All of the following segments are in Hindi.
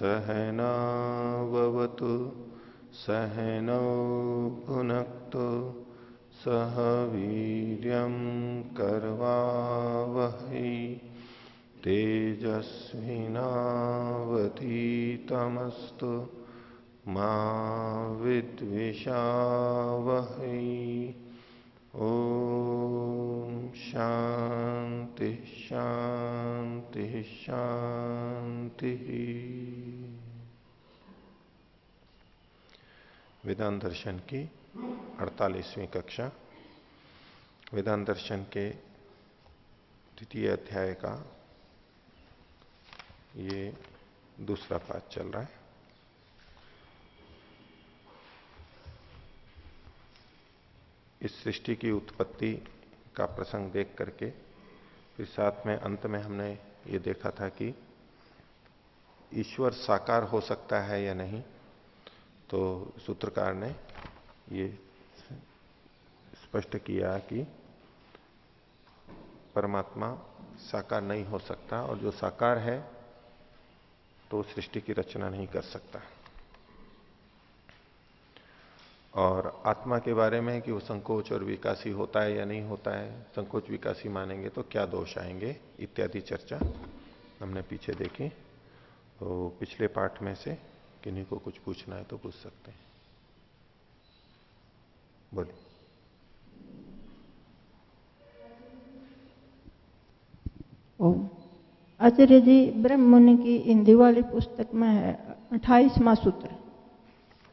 सहनाववतु सहनौ भुनक्तु सह वीर्यं करवावहै तेजस्विनावधीतमस्तु मा विद्विषावहै। ओम शांति शांति शांति। वेदांत दर्शन की 48वीं कक्षा, वेदांत दर्शन के द्वितीय अध्याय का ये दूसरा पाठ चल रहा है। इस सृष्टि की उत्पत्ति का प्रसंग देख करके फिर साथ में अंत में हमने ये देखा था कि ईश्वर साकार हो सकता है या नहीं, तो सूत्रकार ने ये स्पष्ट किया कि परमात्मा साकार नहीं हो सकता और जो साकार है तो सृष्टि की रचना नहीं कर सकता। और आत्मा के बारे में कि वो संकोच और विकासी होता है या नहीं होता है, संकोच विकासी मानेंगे तो क्या दोष आएंगे इत्यादि चर्चा हमने पीछे देखी। तो पिछले पाठ में से किन्हीं को कुछ पूछना है तो पूछ सकते हैं, बोलिए। आचार्य जी, ब्रह्म मुनि की हिंदी वाली पुस्तक में है 28वां सूत्र,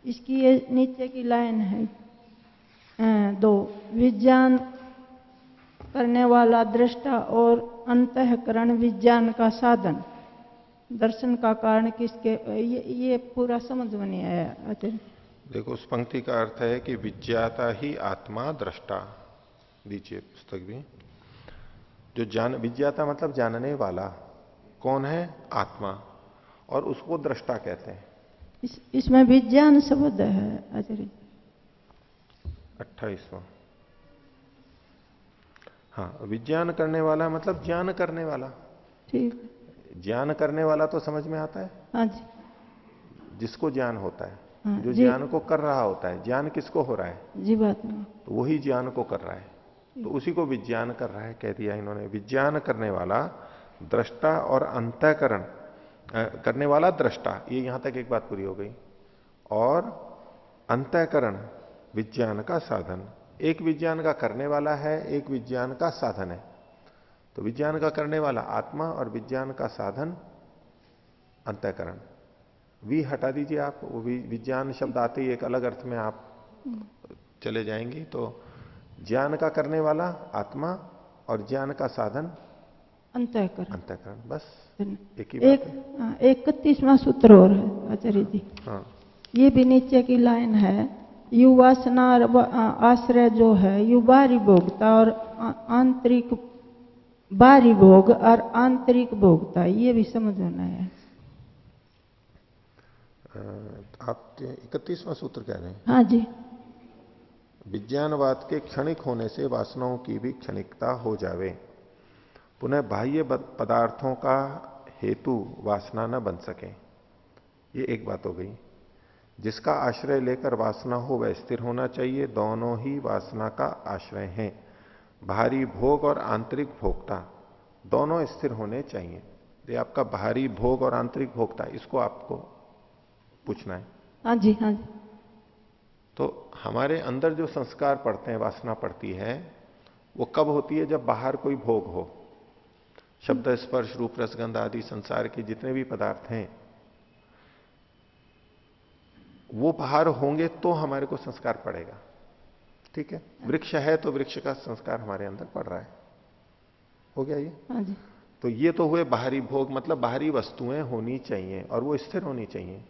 इसकी ये नीचे की लाइन है 2, विज्ञान करने वाला दृष्टा और अंतःकरण विज्ञान का साधन, दर्शन का कारण किसके, ये पूरा समझ में नहीं आया आचार्य। देखो, उस पंक्ति का अर्थ है कि विज्ञाता ही आत्मा दृष्टा। दीजिए पुस्तक भी। जो जान, विज्ञाता मतलब जानने वाला, कौन है? आत्मा, और उसको दृष्टा कहते हैं। इसमें विज्ञान शब्द है आचार्य। 28वां। हाँ, विज्ञान करने वाला मतलब ज्ञान करने वाला। ठीक। ज्ञान करने वाला तो समझ में आता है। हाँ जी। जिसको ज्ञान होता है, हाँ, जो ज्ञान को कर रहा होता है। ज्ञान किसको हो रहा है? जीवात्मा। तो वही ज्ञान को कर रहा है, तो उसी को विज्ञान कर रहा है कह दिया इन्होंने। विज्ञान करने वाला दृष्टा और अंतःकरण करने वाला दृष्टा, ये यहां तक एक बात पूरी हो गई। और अंतःकरण विज्ञान का साधन। एक विज्ञान का करने वाला है, एक विज्ञान का साधन है। तो विज्ञान का करने वाला आत्मा और विज्ञान का साधन अंतःकरण। वी हटा दीजिए आप, वो विज्ञान शब्द आते ही एक अलग अर्थ में आप चले जाएंगी। तो ज्ञान का करने वाला आत्मा और ज्ञान का साधन अंतःकरण। अंतःकरण, बस एक ही बात है। 31वां सूत्र और है आचार्य जी। हाँ, ये भी नीचे की लाइन है, यु वासना आश्रय जो है, यु बाहरी भोगता और आंतरिक, बाहरी भोग और आंतरिक भोगता, ये भी समझ होना है। आप 31वां सूत्र कह रहे हैं? हाँ जी। विज्ञानवाद के क्षणिक होने से वासनाओं की भी क्षणिकता हो जावे, पुनः बाह्य पदार्थों का हेतु वासना न बन सके। ये एक बात हो गई। जिसका आश्रय लेकर वासना हो वह स्थिर होना चाहिए। दोनों ही वासना का आश्रय हैं। बाहरी भोग और आंतरिक भोक्ता दोनों स्थिर होने चाहिए। ये आपका बाहरी भोग और आंतरिक भोक्ता, इसको आपको पूछना है। हाँ जी, हाँ जी। तो हमारे अंदर जो संस्कार पड़ते हैं, वासना पड़ती है, वो कब होती है? जब बाहर कोई भोग हो। शब्द स्पर्श रूप रसगंध आदि संसार के जितने भी पदार्थ हैं वो बाहर होंगे तो हमारे को संस्कार पड़ेगा। ठीक है, वृक्ष है तो वृक्ष का संस्कार हमारे अंदर पड़ रहा है। हो गया ये? हाँ जी। तो ये तो हुए बाहरी भोग, मतलब बाहरी वस्तुएं होनी चाहिए और वो स्थिर होनी चाहिए।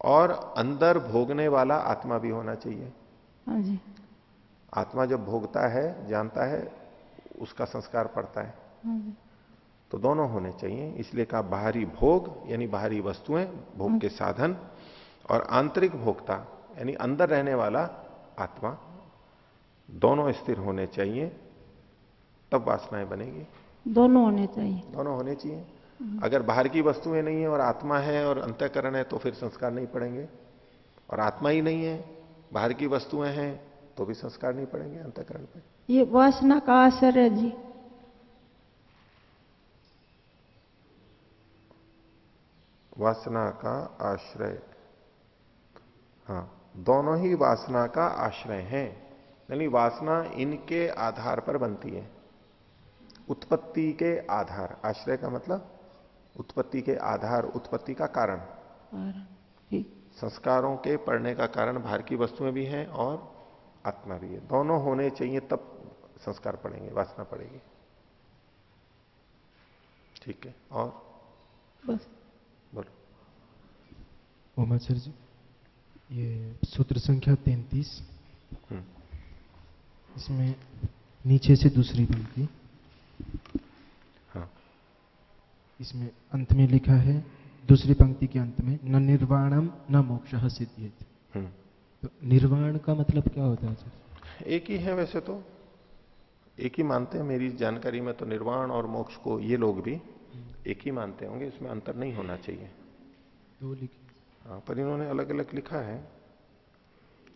और अंदर भोगने वाला आत्मा भी होना चाहिए। हाँ जी। आत्मा जब भोगता है, जानता है, उसका संस्कार पड़ता है। हाँ जी। तो दोनों होने चाहिए। इसलिए कहा बाहरी भोग यानी बाहरी वस्तुएं, भोग के साधन, और आंतरिक भोक्ता यानी अंदर रहने वाला आत्मा, दोनों स्थिर होने चाहिए, तब वासनाएं बनेगी। दोनों होने चाहिए। दोनों होने चाहिए। अगर बाहर की वस्तुएं नहीं है और आत्मा है और अंतःकरण है तो फिर संस्कार नहीं पड़ेंगे, और आत्मा ही नहीं है, बाहर की वस्तुएं हैं तो भी संस्कार नहीं पड़ेंगे अंतःकरण पे। ये वासना का असर है जी। वासना का आश्रय, हाँ, दोनों ही वासना का आश्रय हैं, यानी वासना इनके आधार पर बनती है, उत्पत्ति के आधार। आश्रय का मतलब उत्पत्ति के आधार, उत्पत्ति का कारण। और ठीक। संस्कारों के पड़ने का कारण बाहर की वस्तुएं भी हैं और आत्मा भी है, दोनों होने चाहिए तब संस्कार पड़ेंगे, वासना पड़ेगी। ठीक है, और बस। बोलो। ओमाचार्य जी, ये सूत्र संख्या 33, इसमें नीचे से दूसरी पंक्ति, हाँ, इसमें अंत में लिखा है, दूसरी पंक्ति के अंत में, न निर्वाणम न मोक्षः सिद्ध्येत। तो निर्वाण का मतलब क्या होता है सर? एक ही है वैसे तो, एक ही मानते हैं, मेरी जानकारी में तो निर्वाण और मोक्ष को ये लोग भी एक ही मानते होंगे, इसमें अंतर नहीं होना चाहिए। दो लिखे। हाँ, पर इन्होंने अलग अलग लिखा है।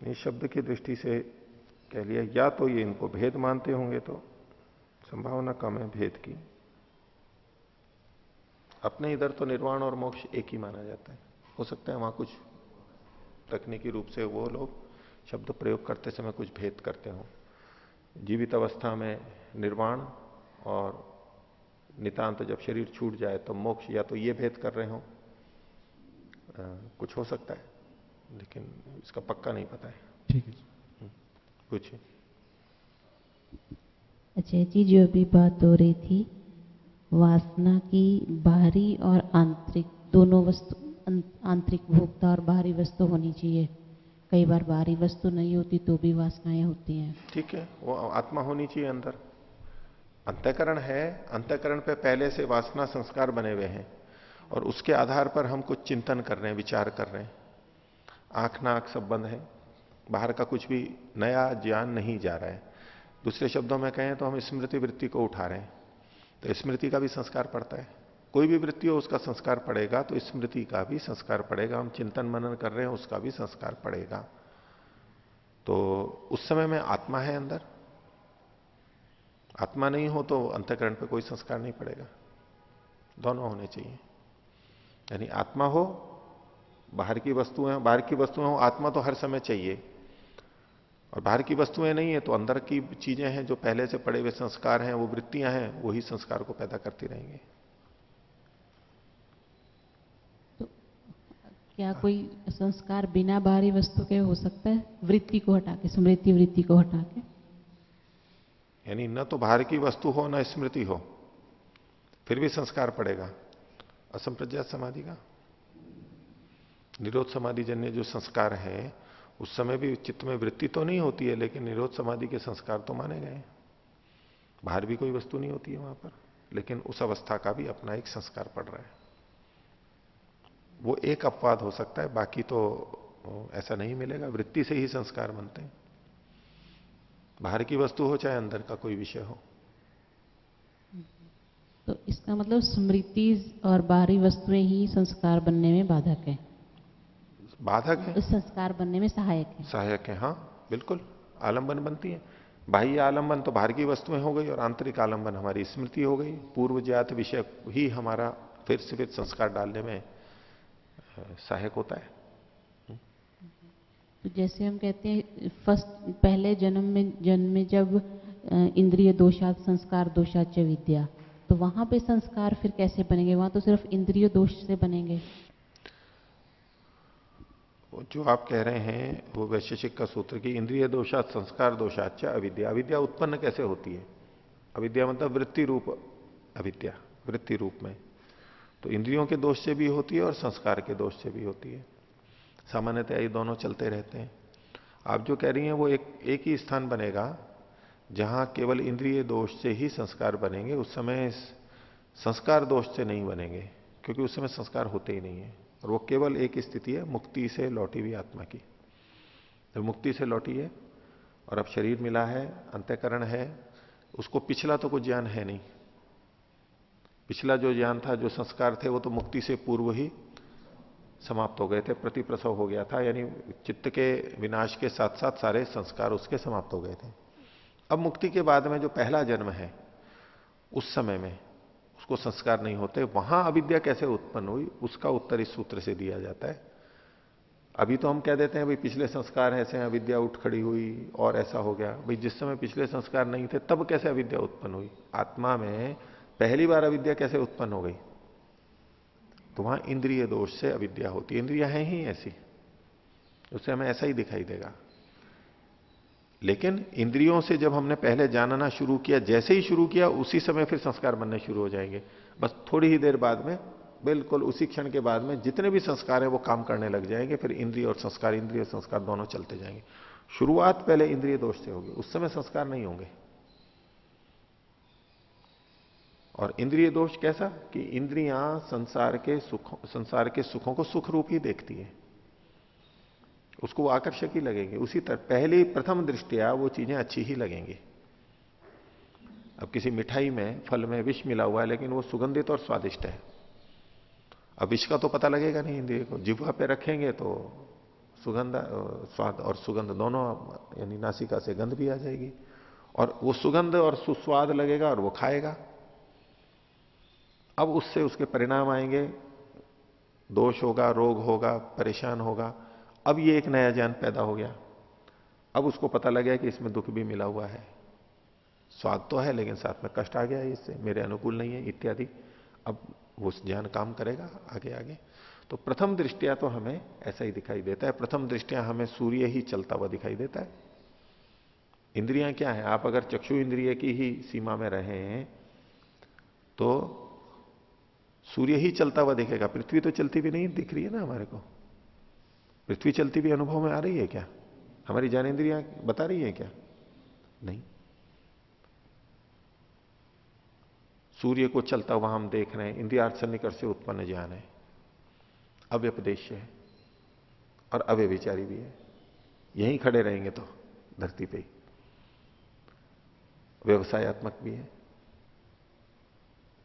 इस शब्द की दृष्टि से कह लिया, या तो ये इनको भेद मानते होंगे तो संभावना कम है भेद की। अपने इधर तो निर्वाण और मोक्ष एक ही माना जाता है, हो सकता है वहां कुछ तकनीकी रूप से वो लोग शब्द प्रयोग करते समय कुछ भेद करते हो। जीवित अवस्था में निर्वाण और नितांत जब शरीर छूट जाए तो मोक्ष, या तो ये भेद कर रहे हो, कुछ हो सकता है, लेकिन इसका पक्का नहीं पता है। ठीक है। पूछिए। अच्छा जी, जो अभी बात हो रही थी वासना की बाहरी और आंतरिक दोनों वस्तु, आंतरिक भोक्ता और बाहरी वस्तु होनी चाहिए। कई बार बाहरी वस्तु नहीं होती तो भी वासनाएं होती हैं। ठीक है, वो आत्मा होनी चाहिए अंदर। अंतःकरण है, अंतःकरण पे पहले से वासना संस्कार बने हुए हैं और उसके आधार पर हम कुछ चिंतन कर रहे हैं, विचार कर रहे हैं। आंख नाक सब बंद है, बाहर का कुछ भी नया ज्ञान नहीं जा रहा है। दूसरे शब्दों में कहें तो हम स्मृति वृत्ति को उठा रहे हैं, तो स्मृति का भी संस्कार पड़ता है। कोई भी वृत्ति हो उसका संस्कार पड़ेगा, तो स्मृति का भी संस्कार पड़ेगा। हम चिंतन मनन कर रहे हैं उसका भी संस्कार पड़ेगा। तो उस समय में आत्मा है अंदर, आत्मा नहीं हो तो अंतःकरण पे कोई संस्कार नहीं पड़ेगा। दोनों होने चाहिए, यानी आत्मा हो, बाहर की वस्तुएं, बाहर की वस्तुएं हो, आत्मा तो हर समय चाहिए। और बाहर की वस्तुएं नहीं है तो अंदर की चीजें हैं जो पहले से पड़े हुए संस्कार हैं, वो वृत्तियां हैं, वही संस्कार को पैदा करती रहेंगी। तो क्या कोई संस्कार बिना बाहरी वस्तु के हो सकता है, वृत्ति को हटा के, स्मृति वृत्ति को हटा के? यानी न तो बाहर की वस्तु हो न स्मृति हो, फिर भी संस्कार पड़ेगा। असंप्रज्ञात समाधि का निरोध समाधि जन्य जो संस्कार है, उस समय भी चित्त में वृत्ति तो नहीं होती है, लेकिन निरोध समाधि के संस्कार तो माने गए। बाहर भी कोई वस्तु नहीं होती है वहां पर, लेकिन उस अवस्था का भी अपना एक संस्कार पड़ रहा है। वो एक अपवाद हो सकता है, बाकी तो ऐसा नहीं मिलेगा। वृत्ति से ही संस्कार बनते हैं, बाहर की वस्तु हो चाहे अंदर का कोई विषय हो। तो इसका मतलब स्मृति और बाहरी वस्तुएं ही संस्कार बनने में बाधक है, बाधक है, संस्कार बनने में सहायक है। सहायक है, हाँ बिल्कुल। आलंबन बनती है, बाह्य आलंबन तो बाहर की वस्तुएं हो गई और आंतरिक आलंबन हमारी स्मृति हो गई। पूर्व ज्ञात विषय ही हमारा फिर से फिर संस्कार डालने में सहायक होता है। तो जैसे हम कहते हैं फर्स्ट, पहले जन्म में जब इंद्रिय दोषात संस्कार दोषात च विद्या, तो वहां पे संस्कार फिर कैसे बनेंगे? वहां तो सिर्फ इंद्रिय दोष से बनेंगे। जो आप कह रहे हैं वो वैशेषिक का सूत्र की इंद्रिय दोषात संस्कार दोषात च अविद्या। अविद्या उत्पन्न कैसे होती है? अविद्या मतलब वृत्ति रूप अविद्या, वृत्ति रूप में। तो इंद्रियों के दोष से भी होती है और संस्कार के दोष से भी होती है। सामान्यतः ये दोनों चलते रहते हैं। आप जो कह रही हैं वो एक ही स्थान बनेगा जहां केवल इंद्रिय दोष से ही संस्कार बनेंगे। उस समय संस्कार दोष से नहीं बनेंगे, क्योंकि उस समय संस्कार होते ही नहीं है। और वो केवल एक स्थिति है मुक्ति से लौटी हुई आत्मा की। जब मुक्ति से लौटी है और अब शरीर मिला है, अंतःकरण है, उसको पिछला तो कुछ ज्ञान है नहीं, पिछला जो ज्ञान था, जो संस्कार थे, वो तो मुक्ति से पूर्व ही समाप्त हो गए थे, प्रतिप्रसव हो गया था, यानी चित्त के विनाश के साथ साथ सारे संस्कार उसके समाप्त हो गए थे। अब मुक्ति के बाद में जो पहला जन्म है, उस समय में उसको संस्कार नहीं होते, वहां अविद्या कैसे उत्पन्न हुई, उसका उत्तर इस सूत्र से दिया जाता है। अभी तो हम कह देते हैं भाई पिछले संस्कार ऐसे हैं, अविद्या उठ खड़ी हुई और ऐसा हो गया। भाई जिस समय पिछले संस्कार नहीं थे तब कैसे अविद्या उत्पन्न हुई? आत्मा में पहली बार अविद्या कैसे उत्पन्न हो गई? तो वहां इंद्रिय दोष से अविद्या होती है। इंद्रियां हैं ही ऐसी, उससे हमें ऐसा ही दिखाई देगा। लेकिन इंद्रियों से जब हमने पहले जानना शुरू किया, जैसे ही शुरू किया उसी समय फिर संस्कार बनने शुरू हो जाएंगे। बस थोड़ी ही देर बाद में, बिल्कुल उसी क्षण के बाद में जितने भी संस्कार हैं वो काम करने लग जाएंगे। फिर इंद्रिय और संस्कार दोनों चलते जाएंगे। शुरुआत पहले इंद्रिय दोष से होगी, उस समय संस्कार नहीं होंगे। और इंद्रिय दोष कैसा कि इंद्रियां संसार के सुखों को सुख रूप ही देखती है, उसको वो आकर्षक ही लगेंगे। उसी तरह पहली प्रथम दृष्टिया वो चीजें अच्छी ही लगेंगी। अब किसी मिठाई में, फल में विष मिला हुआ है, लेकिन वो सुगंधित और स्वादिष्ट है। अब विष का तो पता लगेगा नहीं इंद्रिय को, जिह्वा पे रखेंगे तो सुगंध, स्वाद और सुगंध दोनों, यानी नासिका से गंध भी आ जाएगी, और वो सुगंध और सुस्वाद लगेगा और वो खाएगा। अब उससे उसके परिणाम आएंगे, दोष होगा, रोग होगा, परेशान होगा। अब ये एक नया ज्ञान पैदा हो गया। अब उसको पता लग गया कि इसमें दुख भी मिला हुआ है, स्वाद तो है लेकिन साथ में कष्ट आ गया है, इससे मेरे अनुकूल नहीं है इत्यादि। अब वो ज्ञान काम करेगा आगे आगे। तो प्रथम दृष्टिया तो हमें ऐसा ही दिखाई देता है। प्रथम दृष्टिया हमें सूर्य ही चलता हुआ दिखाई देता है। इंद्रियां क्या है? आप अगर चक्षु इंद्रिय की ही सीमा में रहे हैं तो सूर्य ही चलता हुआ दिखेगा। पृथ्वी तो चलती भी नहीं दिख रही है ना हमारे को। पृथ्वी चलती भी अनुभव में आ रही है क्या? हमारी ज्ञानेंद्रियां बता रही है क्या? नहीं। सूर्य को चलता हुआ हम देख रहे हैं, इंद्रियार्थ सन्निकर्ष से उत्पन्न ज्ञान है, अव्यपदेश्य है और अव्यभिचारी भी है। यहीं खड़े रहेंगे तो धरती पे ही, व्यवसायत्मक भी है।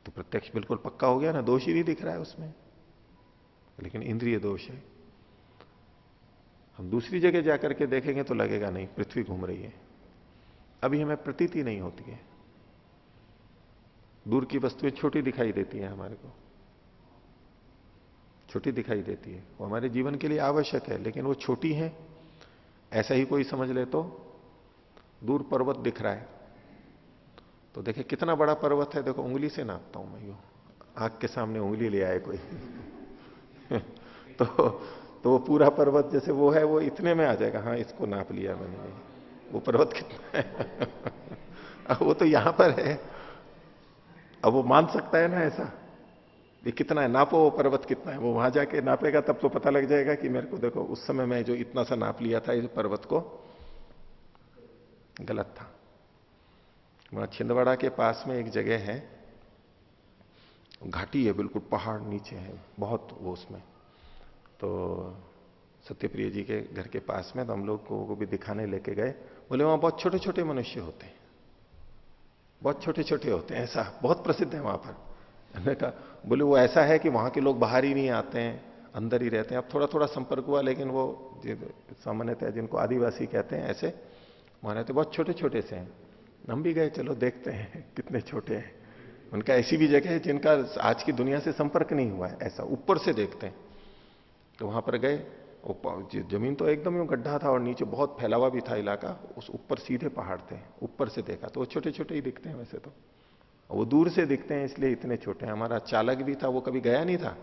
तो प्रत्यक्ष बिल्कुल पक्का हो गया ना, दोष ही नहीं दिख रहा है उसमें, लेकिन इंद्रिय दोष है। हम दूसरी जगह जाकर के देखेंगे तो लगेगा नहीं पृथ्वी घूम रही है, अभी हमें प्रतीति नहीं होती है। दूर की वस्तुएं छोटी दिखाई देती हैं हमारे को, छोटी दिखाई देती है, वो हमारे जीवन के लिए आवश्यक है, लेकिन वो छोटी है। ऐसा ही कोई समझ ले तो दूर पर्वत दिख रहा है तो देखे कितना बड़ा पर्वत है, देखो उंगली से नापता हूं मैं, यूं आंख के सामने उंगली ले आए कोई तो वो पूरा पर्वत जैसे वो है, वो इतने में आ जाएगा। हाँ इसको नाप लिया मैंने, वो पर्वत कितना है अब वो तो यहां पर है, अब वो मान सकता है ना ऐसा, ये कितना है, नापो वो पर्वत कितना है। वो वहां जाके नापेगा तब तो पता लग जाएगा कि मेरे को देखो उस समय मैं जो इतना सा नाप लिया था इस पर्वत को गलत था। वहां छिंदवाड़ा के पास में एक जगह है, घाटी है, बिल्कुल पहाड़ नीचे है बहुत वो उसमें। तो सत्यप्रिय जी के घर के पास में, तो हम लोग को भी दिखाने लेके गए। बोले वहां बहुत छोटे छोटे मनुष्य होते हैं, बहुत छोटे छोटे होते हैं, ऐसा बहुत प्रसिद्ध है वहां पर। मैंने कहा, बोले वो ऐसा है कि वहां के लोग बाहर ही नहीं आते हैं, अंदर ही रहते हैं। अब थोड़ा थोड़ा संपर्क हुआ, लेकिन वो सामान्यतः जिनको आदिवासी कहते हैं ऐसे वहां रहते, बहुत छोटे छोटे से हैं। हम भी गए, चलो देखते हैं कितने छोटे हैं। उनका ऐसी भी जगह है जिनका आज की दुनिया से संपर्क नहीं हुआ है, ऐसा ऊपर से देखते हैं। तो वहां पर गए, जमीन तो एकदम यूं गड्ढा था और नीचे बहुत फैलावा भी था इलाका, उस ऊपर सीधे पहाड़ थे। ऊपर से देखा तो वो छोटे छोटे ही दिखते हैं वैसे तो, वो दूर से दिखते हैं इसलिए इतने छोटे हैं। हमारा चालक भी था, वो कभी गया नहीं था,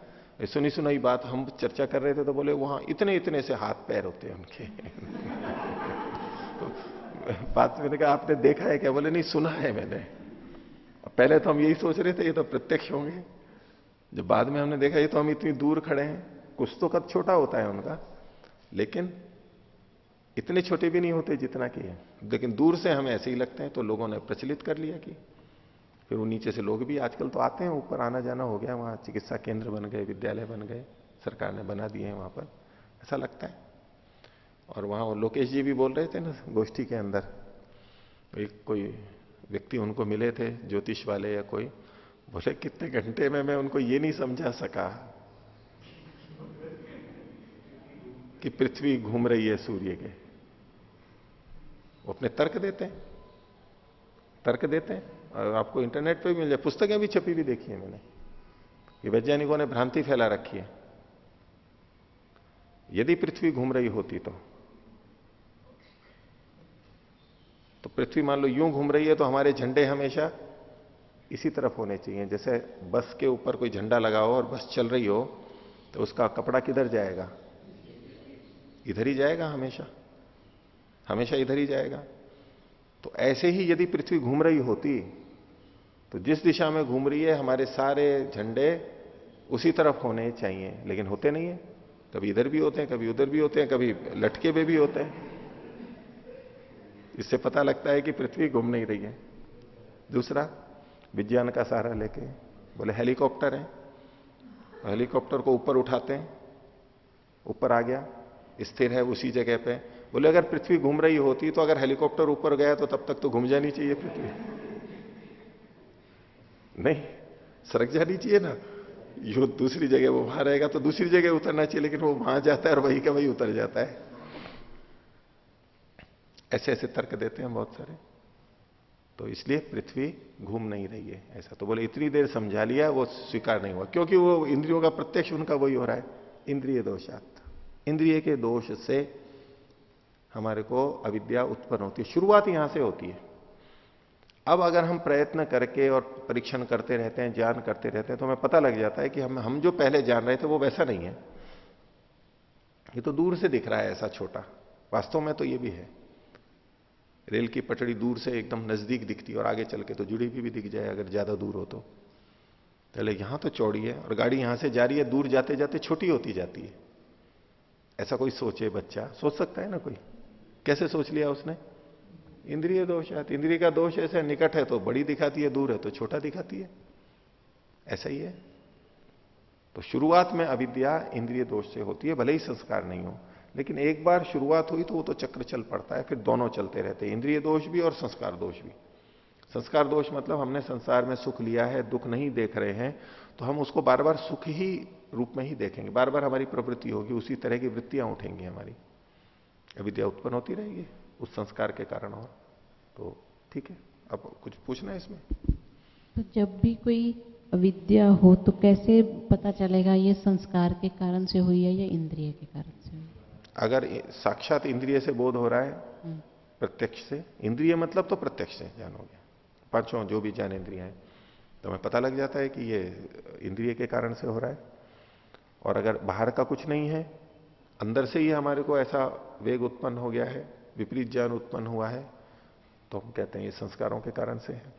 सुनी सुनाई बात हम चर्चा कर रहे थे तो बोले वहां इतने इतने से हाथ पैर होते हैं उनके बात मैंने कहा आपने देखा है क्या? बोले नहीं सुना है मैंने। पहले तो हम यही सोच रहे थे ये तो प्रत्यक्ष होंगे, जब बाद में हमने देखा ये तो हम इतनी दूर खड़े हैं। कुछ तो कद छोटा होता है उनका, लेकिन इतने छोटे भी नहीं होते जितना कि है, लेकिन दूर से हमें ऐसे ही लगते हैं। तो लोगों ने प्रचलित कर लिया कि फिर वो नीचे से लोग भी आजकल तो आते हैं, ऊपर आना जाना हो गया, वहां चिकित्सा केंद्र बन गए, विद्यालय बन गए, सरकार ने बना दिए हैं वहां पर, ऐसा लगता है। और वहां लोकेश जी भी बोल रहे थे ना गोष्ठी के अंदर, एक कोई व्यक्ति उनको मिले थे ज्योतिष वाले या कोई, बोले कितने घंटे में मैं उनको ये नहीं समझा सका कि पृथ्वी घूम रही है सूर्य के। वो अपने तर्क देते हैं, तर्क देते हैं, और आपको इंटरनेट पे भी मिल जाए, पुस्तकें भी छपी भी देखी है मैंने कि वैज्ञानिकों ने भ्रांति फैला रखी है। यदि पृथ्वी घूम रही होती तो पृथ्वी मान लो यूं घूम रही है तो हमारे झंडे हमेशा इसी तरफ होने चाहिए। जैसे बस के ऊपर कोई झंडा लगा हो और बस चल रही हो तो उसका कपड़ा किधर जाएगा? इधर ही जाएगा, हमेशा हमेशा इधर ही जाएगा। तो ऐसे ही यदि पृथ्वी घूम रही होती तो जिस दिशा में घूम रही है हमारे सारे झंडे उसी तरफ होने चाहिए, लेकिन होते नहीं है। कभी इधर भी होते हैं, कभी उधर भी होते हैं, कभी लटके पे भी होते हैं। इससे पता लगता है कि पृथ्वी घूम नहीं रही है। दूसरा, विज्ञान का सहारा लेके बोले हेलीकॉप्टर है, हेलीकॉप्टर को ऊपर उठाते हैं, ऊपर आ गया, स्थिर है उसी जगह पे। बोले अगर पृथ्वी घूम रही होती तो अगर हेलीकॉप्टर ऊपर गया तो तब तक तो घूम जानी चाहिए पृथ्वी, नहीं सरक जानी चाहिए ना। यो दूसरी जगह वो वहां रहेगा तो दूसरी जगह उतरना चाहिए, लेकिन वो वहां जाता है और वहीं का वहीं उतर जाता है। ऐसे ऐसे तर्क देते हैं बहुत सारे। तो इसलिए पृथ्वी घूम नहीं रही है ऐसा। तो बोले इतनी देर समझा लिया, वो स्वीकार नहीं हुआ, क्योंकि वो इंद्रियों का प्रत्यक्ष उनका वही हो रहा है, इंद्रिय दोषात। इंद्रिय के दोष से हमारे को अविद्या उत्पन्न होती है, शुरुआत यहां से होती है। अब अगर हम प्रयत्न करके और परीक्षण करते रहते हैं, ज्ञान करते रहते हैं, तो हमें पता लग जाता है कि हम जो पहले जान रहे थे वो वैसा नहीं है। ये तो दूर से दिख रहा है ऐसा छोटा, वास्तव में तो ये भी है। रेल की पटड़ी दूर से एकदम नजदीक दिखती है और आगे चल के तो जुड़ी भी दिख जाए अगर ज्यादा दूर हो तो। पहले यहां तो चौड़ी है और गाड़ी यहां से जा रही है, दूर जाते जाते छोटी होती जाती है। ऐसा कोई सोचे, बच्चा सोच सकता है ना कोई? कैसे सोच लिया उसने? इंद्रिय दोष है। इंद्रिय का दोष ऐसे निकट है तो बड़ी दिखाती है, दूर है तो छोटा दिखाती है। ऐसा ही है। तो शुरुआत में अविद्या इंद्रिय दोष से होती है, भले ही संस्कार नहीं हो, लेकिन एक बार शुरुआत हुई तो वो तो चक्र चल पड़ता है, फिर दोनों चलते रहते हैं, इंद्रिय दोष भी और संस्कार दोष भी। संस्कार दोष मतलब हमने संसार में सुख लिया है, दुख नहीं देख रहे हैं, तो हम उसको बार बार सुख ही रूप में ही देखेंगे, बार बार हमारी प्रवृत्ति होगी, उसी तरह की वृत्तियां उठेंगी, हमारी अविद्या उत्पन्न होती रहेगी उस संस्कार के कारण। और तो ठीक है, अब कुछ पूछना है इसमें? तो जब भी कोई अविद्या हो तो कैसे पता चलेगा ये संस्कार के कारण से हुई है या इंद्रिय के कारण से हुई? अगर साक्षात इंद्रिय से बोध हो रहा है, प्रत्यक्ष से, इंद्रिय मतलब तो प्रत्यक्ष से ज्ञान हो गया, पांचों जो भी ज्ञान इंद्रियां हैं, तो हमें पता लग जाता है कि ये इंद्रिय के कारण से हो रहा है। और अगर बाहर का कुछ नहीं है, अंदर से ही हमारे को ऐसा वेग उत्पन्न हो गया है, विपरीत ज्ञान उत्पन्न हुआ है, तो हम कहते हैं ये संस्कारों के कारण से है।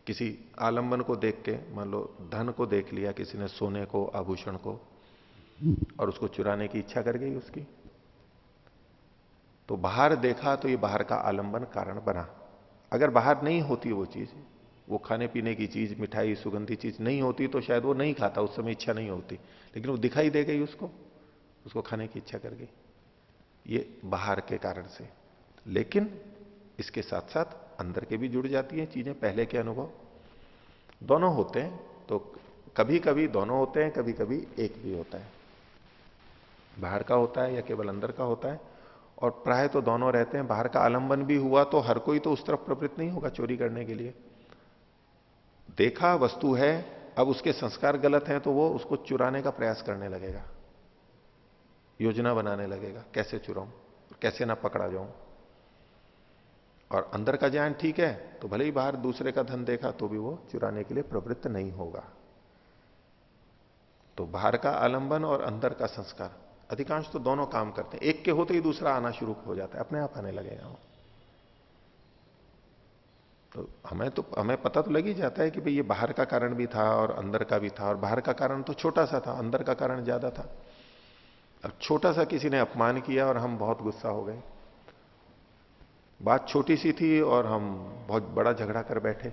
किसी आलंबन को देख के, मान लो धन को देख लिया किसी ने, सोने को, आभूषण को, और उसको चुराने की इच्छा कर गई उसकी, तो बाहर देखा तो ये बाहर का आलंबन कारण बना। अगर बाहर नहीं होती वो चीज, वो खाने पीने की चीज, मिठाई, सुगंधी चीज नहीं होती तो शायद वो नहीं खाता, उस समय इच्छा नहीं होती, लेकिन वो दिखाई दे गई उसको खाने की इच्छा कर गई, ये बाहर के कारण से। लेकिन इसके साथ साथ अंदर के भी जुड़ जाती हैं चीजें, पहले के अनुभव दोनों होते हैं। तो कभी कभी दोनों होते हैं, कभी कभी एक भी होता है, बाहर का होता है या केवल अंदर का होता है, और प्राय तो दोनों रहते हैं। बाहर का आलंबन भी हुआ तो हर कोई तो उस तरफ प्रवृत्त नहीं होगा चोरी करने के लिए। देखा वस्तु है, अब उसके संस्कार गलत हैं तो वो उसको चुराने का प्रयास करने लगेगा, योजना बनाने लगेगा, कैसे चुराऊं, कैसे ना पकड़ा जाऊं। और अंदर का ज्ञान ठीक है तो भले ही बाहर दूसरे का धन देखा तो भी वो चुराने के लिए प्रवृत्त नहीं होगा। तो बाहर का आलंबन और अंदर का संस्कार, अधिकांश तो दोनों काम करते हैं, एक के होते ही दूसरा आना शुरू हो जाता है, अपने आप आने लगेगा। तो हमें पता तो लग ही जाता है कि भाई ये बाहर का कारण भी था और अंदर का भी था, और बाहर का कारण तो छोटा सा था, अंदर का कारण ज्यादा था। अब छोटा सा किसी ने अपमान किया और हम बहुत गुस्सा हो गए, बात छोटी सी थी और हम बहुत बड़ा झगड़ा कर बैठे।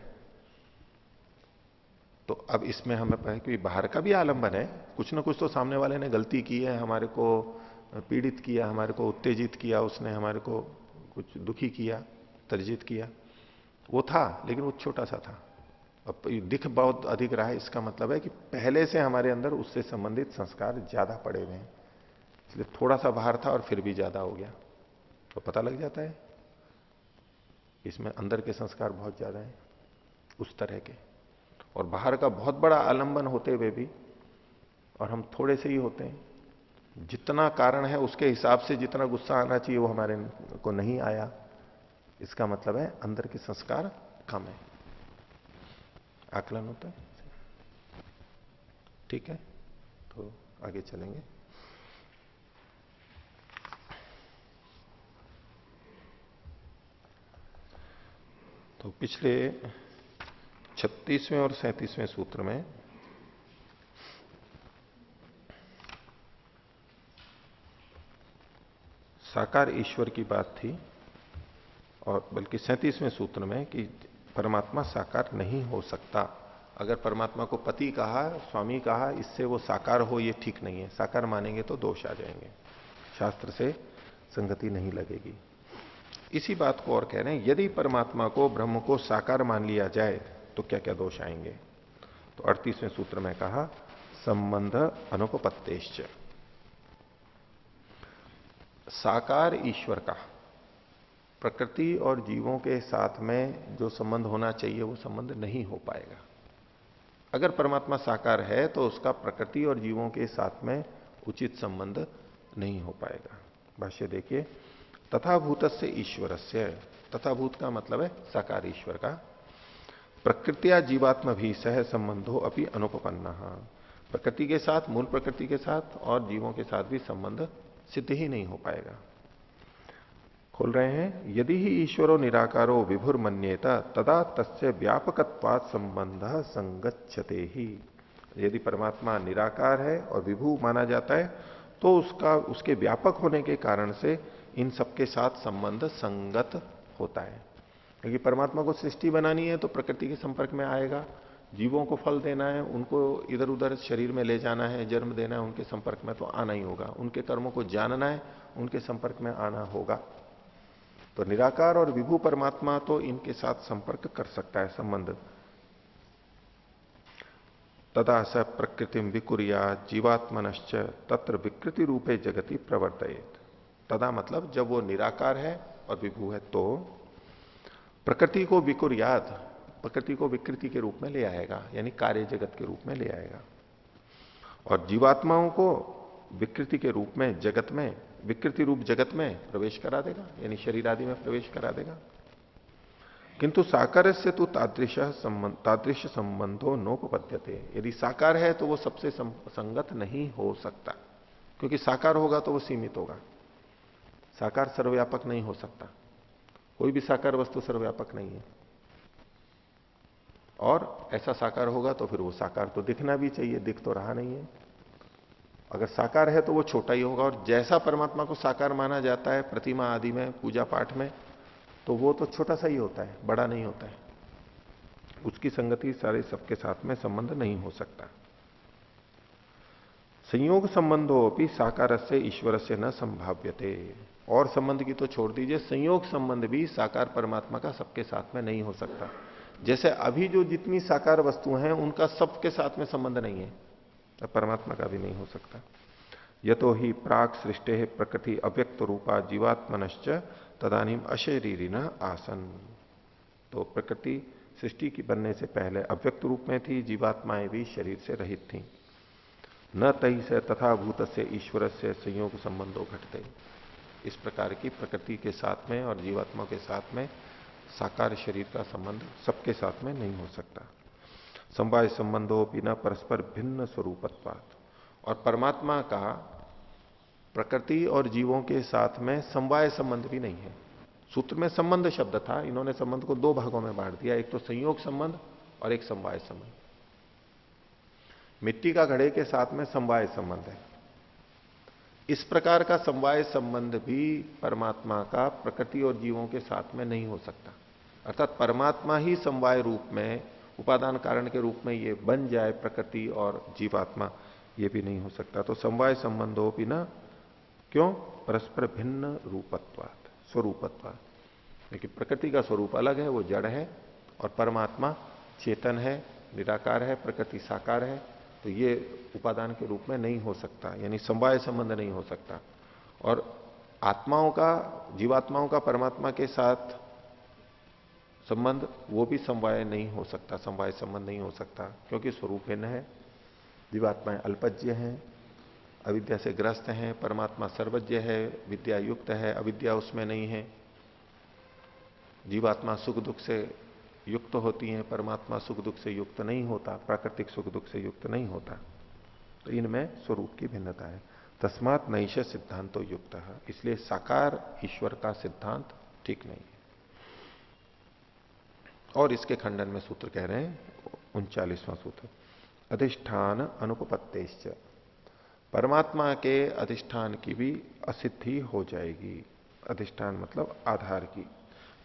तो अब इसमें हमें पता है कि बाहर का भी आलंबन है, कुछ ना कुछ तो सामने वाले ने गलती की है, हमारे को पीड़ित किया, हमारे को उत्तेजित किया, उसने हमारे को कुछ दुखी किया, तर्जित किया, वो था, लेकिन वो छोटा सा था। अब दिख बहुत अधिक रहा है, इसका मतलब है कि पहले से हमारे अंदर उससे संबंधित संस्कार ज्यादा पड़े हुए हैं, इसलिए थोड़ा सा बाहर था और फिर भी ज्यादा हो गया, तो पता लग जाता है इसमें अंदर के संस्कार बहुत ज्यादा हैं उस तरह के, और बाहर का बहुत बड़ा आलंबन होते हुए भी और हम थोड़े से ही होते हैं। जितना कारण है उसके हिसाब से जितना गुस्सा आना चाहिए वो हमारे को नहीं आया, इसका मतलब है अंदर के संस्कार कम है, आकलन होता है। ठीक है, तो आगे चलेंगे। तो पिछले 36वें और 37वें सूत्र में साकार ईश्वर की बात थी, और बल्कि 37वें सूत्र में कि परमात्मा साकार नहीं हो सकता। अगर परमात्मा को पति कहा, स्वामी कहा, इससे वो साकार हो ये ठीक नहीं है, साकार मानेंगे तो दोष आ जाएंगे, शास्त्र से संगति नहीं लगेगी। इसी बात को और कह रहे हैं, यदि परमात्मा को ब्रह्म को साकार मान लिया जाए तो क्या क्या दोष आएंगे। तो 38वें सूत्र में कहा संबंध अनुपपत्तेश्च, साकार ईश्वर का प्रकृति और जीवों के साथ में जो संबंध होना चाहिए वो संबंध नहीं हो पाएगा। अगर परमात्मा साकार है तो उसका प्रकृति और जीवों के साथ में उचित संबंध नहीं हो पाएगा। भाष्य देखिए, तथा भूतस्य ईश्वरस्य, तथा भूत का मतलब है साकार ईश्वर का, प्रकृतिया जीवात्मा भी सह संबंधो अपि अनुपपन्ना, प्रकृति के साथ, मूल प्रकृति के साथ और जीवों के साथ भी संबंध सिद्ध ही नहीं हो पाएगा। खोल रहे हैं, यदि ही ईश्वरो निराकारो विभुर्मन्येता तदा तस्य व्यापकत्वात् संबंध संगच्छते ही, यदि परमात्मा निराकार है और विभु माना जाता है तो उसके व्यापक होने के कारण से इन सबके साथ संबंध संगत होता है। क्योंकि परमात्मा को सृष्टि बनानी है तो प्रकृति के संपर्क में आएगा, जीवों को फल देना है, उनको इधर उधर शरीर में ले जाना है, जन्म देना है, उनके संपर्क में तो आना ही होगा, उनके कर्मों को जानना है, उनके संपर्क में आना होगा। तो निराकार और विभू परमात्मा तो इनके साथ संपर्क कर सकता है, संबंध। तदा स प्रकृतिम विकुर्या जीवात्मनश्च तत्र विकृति रूपे जगति प्रवर्तयेत। तदा मतलब जब वो निराकार है और विभू है तो प्रकृति को विकुर्यात, प्रकृति को विकृति के रूप में ले आएगा, यानी कार्य जगत के रूप में ले आएगा, और जीवात्माओं को विकृति के रूप में जगत में, विकृति रूप जगत में प्रवेश करा देगा, यानी शरीर आदि में प्रवेश करा देगा। किंतु साकार से तो तादृश संबंधो नोपपद्यते, यदि साकार है तो वो सबसे संगत नहीं हो सकता, क्योंकि साकार होगा तो वो सीमित होगा, साकार सर्वव्यापक नहीं हो सकता, कोई भी साकार वस्तु सर्वव्यापक नहीं है। और ऐसा साकार होगा तो फिर वो साकार तो दिखना भी चाहिए, दिख तो रहा नहीं है। अगर साकार है तो वो छोटा ही होगा, और जैसा परमात्मा को साकार माना जाता है प्रतिमा आदि में, पूजा पाठ में, तो वो तो छोटा सा ही होता है, बड़ा नहीं होता है, उसकी संगति सारे सबके साथ में संबंध नहीं हो सकता। संयोग संबंधो अपनी साकार से ईश्वर से न संभाव्यते, और संबंध की तो छोड़ दीजिए, संयोग संबंध भी साकार परमात्मा का सबके साथ में नहीं हो सकता। जैसे अभी जो जितनी साकार वस्तु हैं उनका सबके साथ में संबंध नहीं है, तो परमात्मा का भी नहीं हो सकता। यतो ही प्राक सृष्टि प्रकृति अव्यक्त रूपा जीवात्मनश्च तदानीम अशरीरिण आसन, तो प्रकृति सृष्टि की बनने से पहले अव्यक्त रूप में थी, जीवात्माएं भी शरीर से रहित थी। न तही से तथा भूत से ईश्वर से संयोग संबंधों घटते, इस प्रकार की प्रकृति के साथ में और जीवात्मा के साथ में साकार शरीर का संबंध सबके साथ में नहीं हो सकता। समवाय संबंधों बिना परस्पर भिन्न स्वरूपत्वात्, और परमात्मा का प्रकृति और जीवों के साथ में समवाय संबंध भी नहीं है। सूत्र में संबंध शब्द था, इन्होंने संबंध को दो भागों में बांट दिया, एक तो संयोग संबंध और एक समवाय संबंध। मिट्टी का घड़े के साथ में समवाय संबंध है, इस प्रकार का समवाय संबंध भी परमात्मा का प्रकृति और जीवों के साथ में नहीं हो सकता। अर्थात परमात्मा ही समवाय रूप में, उपादान कारण के रूप में ये बन जाए प्रकृति और जीवात्मा, ये भी नहीं हो सकता। तो समवाय संबंधों बिना, क्यों? परस्पर भिन्न रूपत्वात्, स्वरूपत्वात्। लेकिन प्रकृति का स्वरूप अलग है, वो जड़ है, और परमात्मा चेतन है, निराकार है, प्रकृति साकार है, तो ये उपादान के रूप में नहीं हो सकता, यानी समवाय संबंध नहीं हो सकता। और आत्माओं का, जीवात्माओं का परमात्मा के साथ संबंध, वो भी समवाय नहीं हो सकता, समवाय संबंध नहीं हो सकता, क्योंकि स्वरूप भिन्न है। जीवात्माएं अल्पज्य हैं, अविद्या से ग्रस्त हैं, परमात्मा सर्वज्ञ है, विद्या युक्त है, अविद्या उसमें नहीं है। जीवात्मा सुख दुख से युक्त होती हैं, परमात्मा सुख दुख से युक्त नहीं होता, प्राकृतिक सुख दुख से युक्त नहीं होता। तो इनमें स्वरूप की भिन्नता है। तस्मात नैश सिद्धांतो युक्त है, इसलिए साकार ईश्वर का सिद्धांत ठीक नहीं है। और इसके खंडन में सूत्र कह रहे हैं 39वां सूत्र, अधिष्ठान अनुपपत्तेश्च, परमात्मा के अधिष्ठान की भी असिद्धि हो जाएगी। अधिष्ठान मतलब आधार की।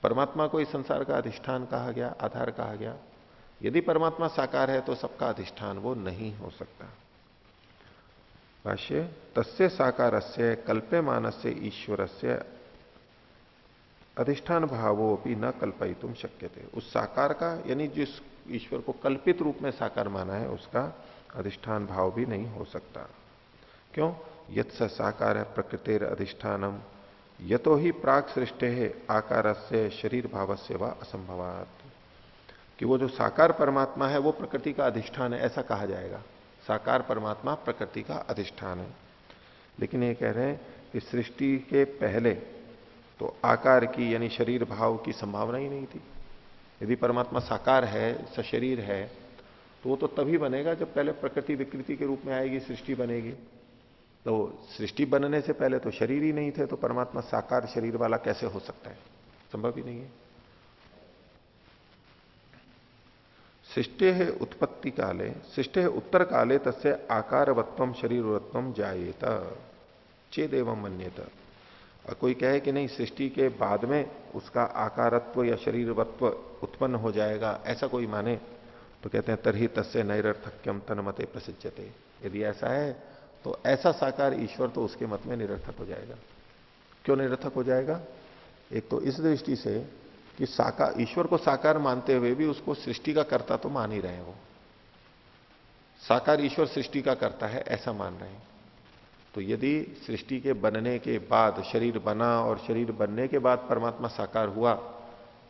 परमात्मा को इस संसार का अधिष्ठान कहा गया, आधार कहा गया। यदि परमात्मा साकार है तो सबका अधिष्ठान वो नहीं हो सकता। भाष्य, तस्य साकारस्य कल्प्यमानस्य ईश्वरस्य अधिष्ठान भावो भी न कल्पयितुम शक्यते। उस साकार का, यानी जिस ईश्वर को कल्पित रूप में साकार माना है, उसका अधिष्ठान भाव भी नहीं हो सकता। क्यों? यत् स साकार प्रकृतिर अधिष्ठानम यतो ही प्राक सृष्टि है आकार से शरीर भाव से व असंभवात, कि वो जो साकार परमात्मा है वो प्रकृति का अधिष्ठान है, ऐसा कहा जाएगा। साकार परमात्मा प्रकृति का अधिष्ठान है। लेकिन ये कह रहे हैं कि सृष्टि के पहले तो आकार की, यानी शरीर भाव की संभावना ही नहीं थी। यदि परमात्मा साकार है, सशरीर है, तो वो तो तभी बनेगा जब पहले प्रकृति विकृति के रूप में आएगी, सृष्टि बनेगी। तो सृष्टि बनने से पहले तो शरीर ही नहीं थे, तो परमात्मा साकार शरीर वाला कैसे हो सकता है? संभव ही नहीं है। सृष्टि है उत्पत्ति काले, सृष्टि है उत्तर काले तस्य आकारवत्वम शरीरवत्वम जायेत चेदेवं मन्येत। और कोई कहे कि नहीं, सृष्टि के बाद में उसका आकारत्व या शरीरवत्व उत्पन्न हो जाएगा, ऐसा कोई माने, तो कहते हैं तरही तस्य नैरर्थक्यम तन्मते प्रसिज्यते। यदि ऐसा है तो ऐसा साकार ईश्वर तो उसके मत में निरर्थक हो जाएगा। क्यों निरर्थक हो जाएगा? एक तो इस दृष्टि से कि साकार, ईश्वर को साकार मानते हुए भी उसको सृष्टि का कर्ता तो मान ही रहे हैं। वो साकार ईश्वर सृष्टि का कर्ता है ऐसा मान रहे हैं। तो यदि सृष्टि के बनने के बाद शरीर बना और शरीर बनने के बाद परमात्मा साकार हुआ,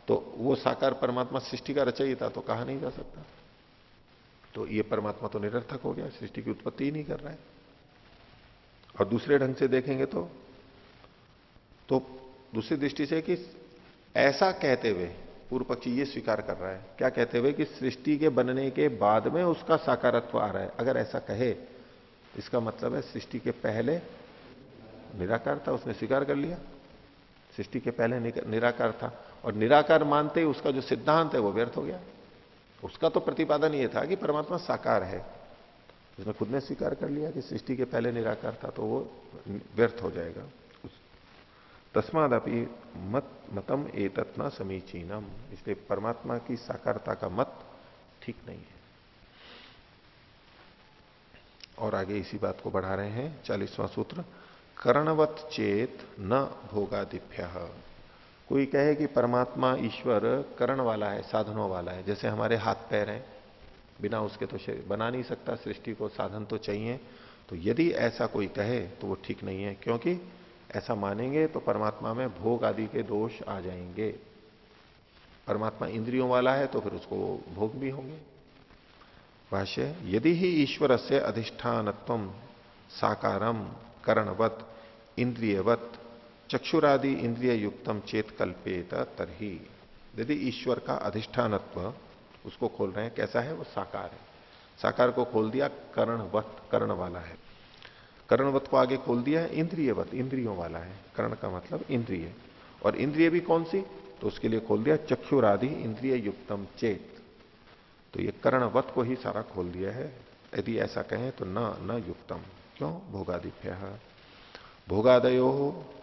तो वो साकार परमात्मा सृष्टि का रचयिता तो कहा नहीं जा सकता। तो ये परमात्मा तो निरर्थक हो गया, सृष्टि की उत्पत्ति ही नहीं कर रहा है। और दूसरे ढंग से देखेंगे तो दूसरी दृष्टि से कि ऐसा कहते हुए पूर्व पक्षी ये स्वीकार कर रहा है, क्या कहते हुए कि सृष्टि के बनने के बाद में उसका साकारत्व आ रहा है। अगर ऐसा कहे, इसका मतलब है सृष्टि के पहले निराकार था, उसने स्वीकार कर लिया। सृष्टि के पहले निराकार था, और निराकार मानते ही उसका जो सिद्धांत है वो व्यर्थ हो गया। उसका तो प्रतिपादन ये था कि परमात्मा साकार है, उसने खुद ने स्वीकार कर लिया कि सृष्टि के पहले निराकार था, तो वो व्यर्थ हो जाएगा। तस्मादपि मतम एतत् न समीचीनम, इसलिए परमात्मा की साकारता का मत ठीक नहीं है। और आगे इसी बात को बढ़ा रहे हैं 40वां सूत्र, करणवत चेत न भोगादिभ्य। कोई कहे कि परमात्मा ईश्वर करण वाला है, साधनों वाला है, जैसे हमारे हाथ पैर हैं, बिना उसके तो बना नहीं सकता, सृष्टि को साधन तो चाहिए। तो यदि ऐसा कोई कहे तो वो ठीक नहीं है, क्योंकि ऐसा मानेंगे तो परमात्मा में भोग आदि के दोष आ जाएंगे। परमात्मा इंद्रियों वाला है तो फिर उसको भोग भी होंगे। भाष्य, यदि ही ईश्वर से अधिष्ठानत्वम साकारम करणवत इंद्रियवत चक्षुरादि इंद्रिय युक्तम चेत कल्पेत तरही। यदि ईश्वर का अधिष्ठानत्व, उसको खोल रहे हैं, कैसा है? वो साकार है। साकार को खोल दिया करणवत, कर्ण वाला है। करणवत को आगे खोल दिया है इंद्रियवत, इंद्रियों वाला है। कर्ण का मतलब इंद्रिय, और इंद्रिय भी कौन सी? तो उसके लिए खोल दिया चक्षुरादि इंद्रिय युक्तम चेत। तो ये कर्णवत को ही सारा खोल दिया है। यदि ऐसा कहें तो न युक्तम। क्यों? भोगादिभ्य, भोगादयो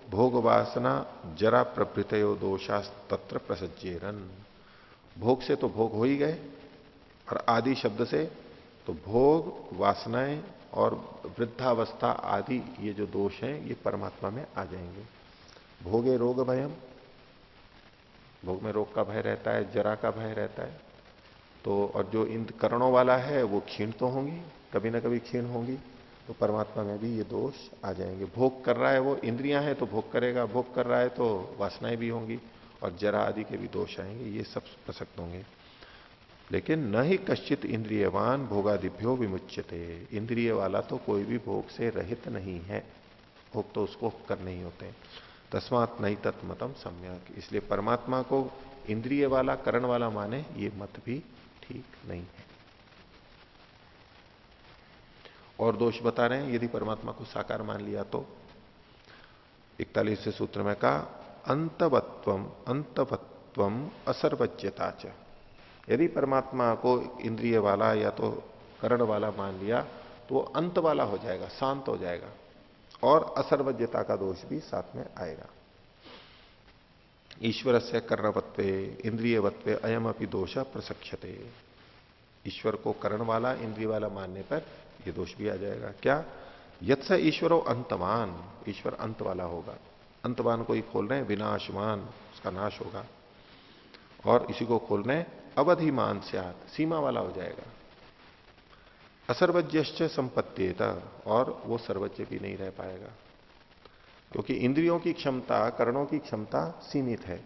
भोग वासना जरा प्रभृतयो दोषास तत्र प्रसज्जेरन। भोग से तो भोग हो ही गए, और आदि शब्द से तो भोग, वासनाएं और वृद्धावस्था आदि ये जो दोष हैं ये परमात्मा में आ जाएंगे। भोगे रोग भयम, भोग में रोग का भय रहता है, जरा का भय रहता है, तो और जो इन करणों वाला है वो क्षीण तो होंगी, कभी ना कभी क्षीण होंगी, तो परमात्मा में भी ये दोष आ जाएंगे। भोग कर रहा है वो, इंद्रियां हैं तो भोग करेगा, भोग कर रहा है तो वासनाएं भी होंगी और जरा आदि के भी दोष आएंगे, ये सब प्रसक्त होंगे। लेकिन न ही कश्चित इंद्रियवान भोगादिभ्यो विमुच्यते, इंद्रिय वाला तो कोई भी भोग से रहित नहीं है, भोग तो उसको करने ही होते हैं। तस्मात् नहीं तत्मतम सम्यक, इसलिए परमात्मा को इंद्रिय वाला करण वाला माने ये मत भी ठीक नहीं है। और दोष बता रहे हैं, यदि परमात्मा को साकार मान लिया तो 41वें सूत्र में कहा अंतवत्वम असर्वज्ञता च, यदि परमात्मा को इंद्रिय वाला या तो करण वाला मान लिया तो वो अंत वाला हो जाएगा, शांत हो जाएगा, और असर्वज्ञता का दोष भी साथ में आएगा। ईश्वर से कर्णवत्वे इंद्रियवत्वे अयम अपि दोष प्रसख्यते, ईश्वर को करण वाला इंद्रिय वाला मानने पर यह दोष भी आ जाएगा। क्या? यत्स ईश्वरो अंतमान, ईश्वर अंत वाला होगा, अंतमान को ही खोल रहे हैं, विनाशमान, उसका नाश होगा। और इसी को खोल रहे हैं अवधिमान स्यात्, सीमा वाला हो जाएगा। असर्वज्ञश्च संपत्त्येत, और वो सर्वज्ञ भी नहीं रह पाएगा, क्योंकि इंद्रियों की क्षमता, करणों की क्षमता सीमित है,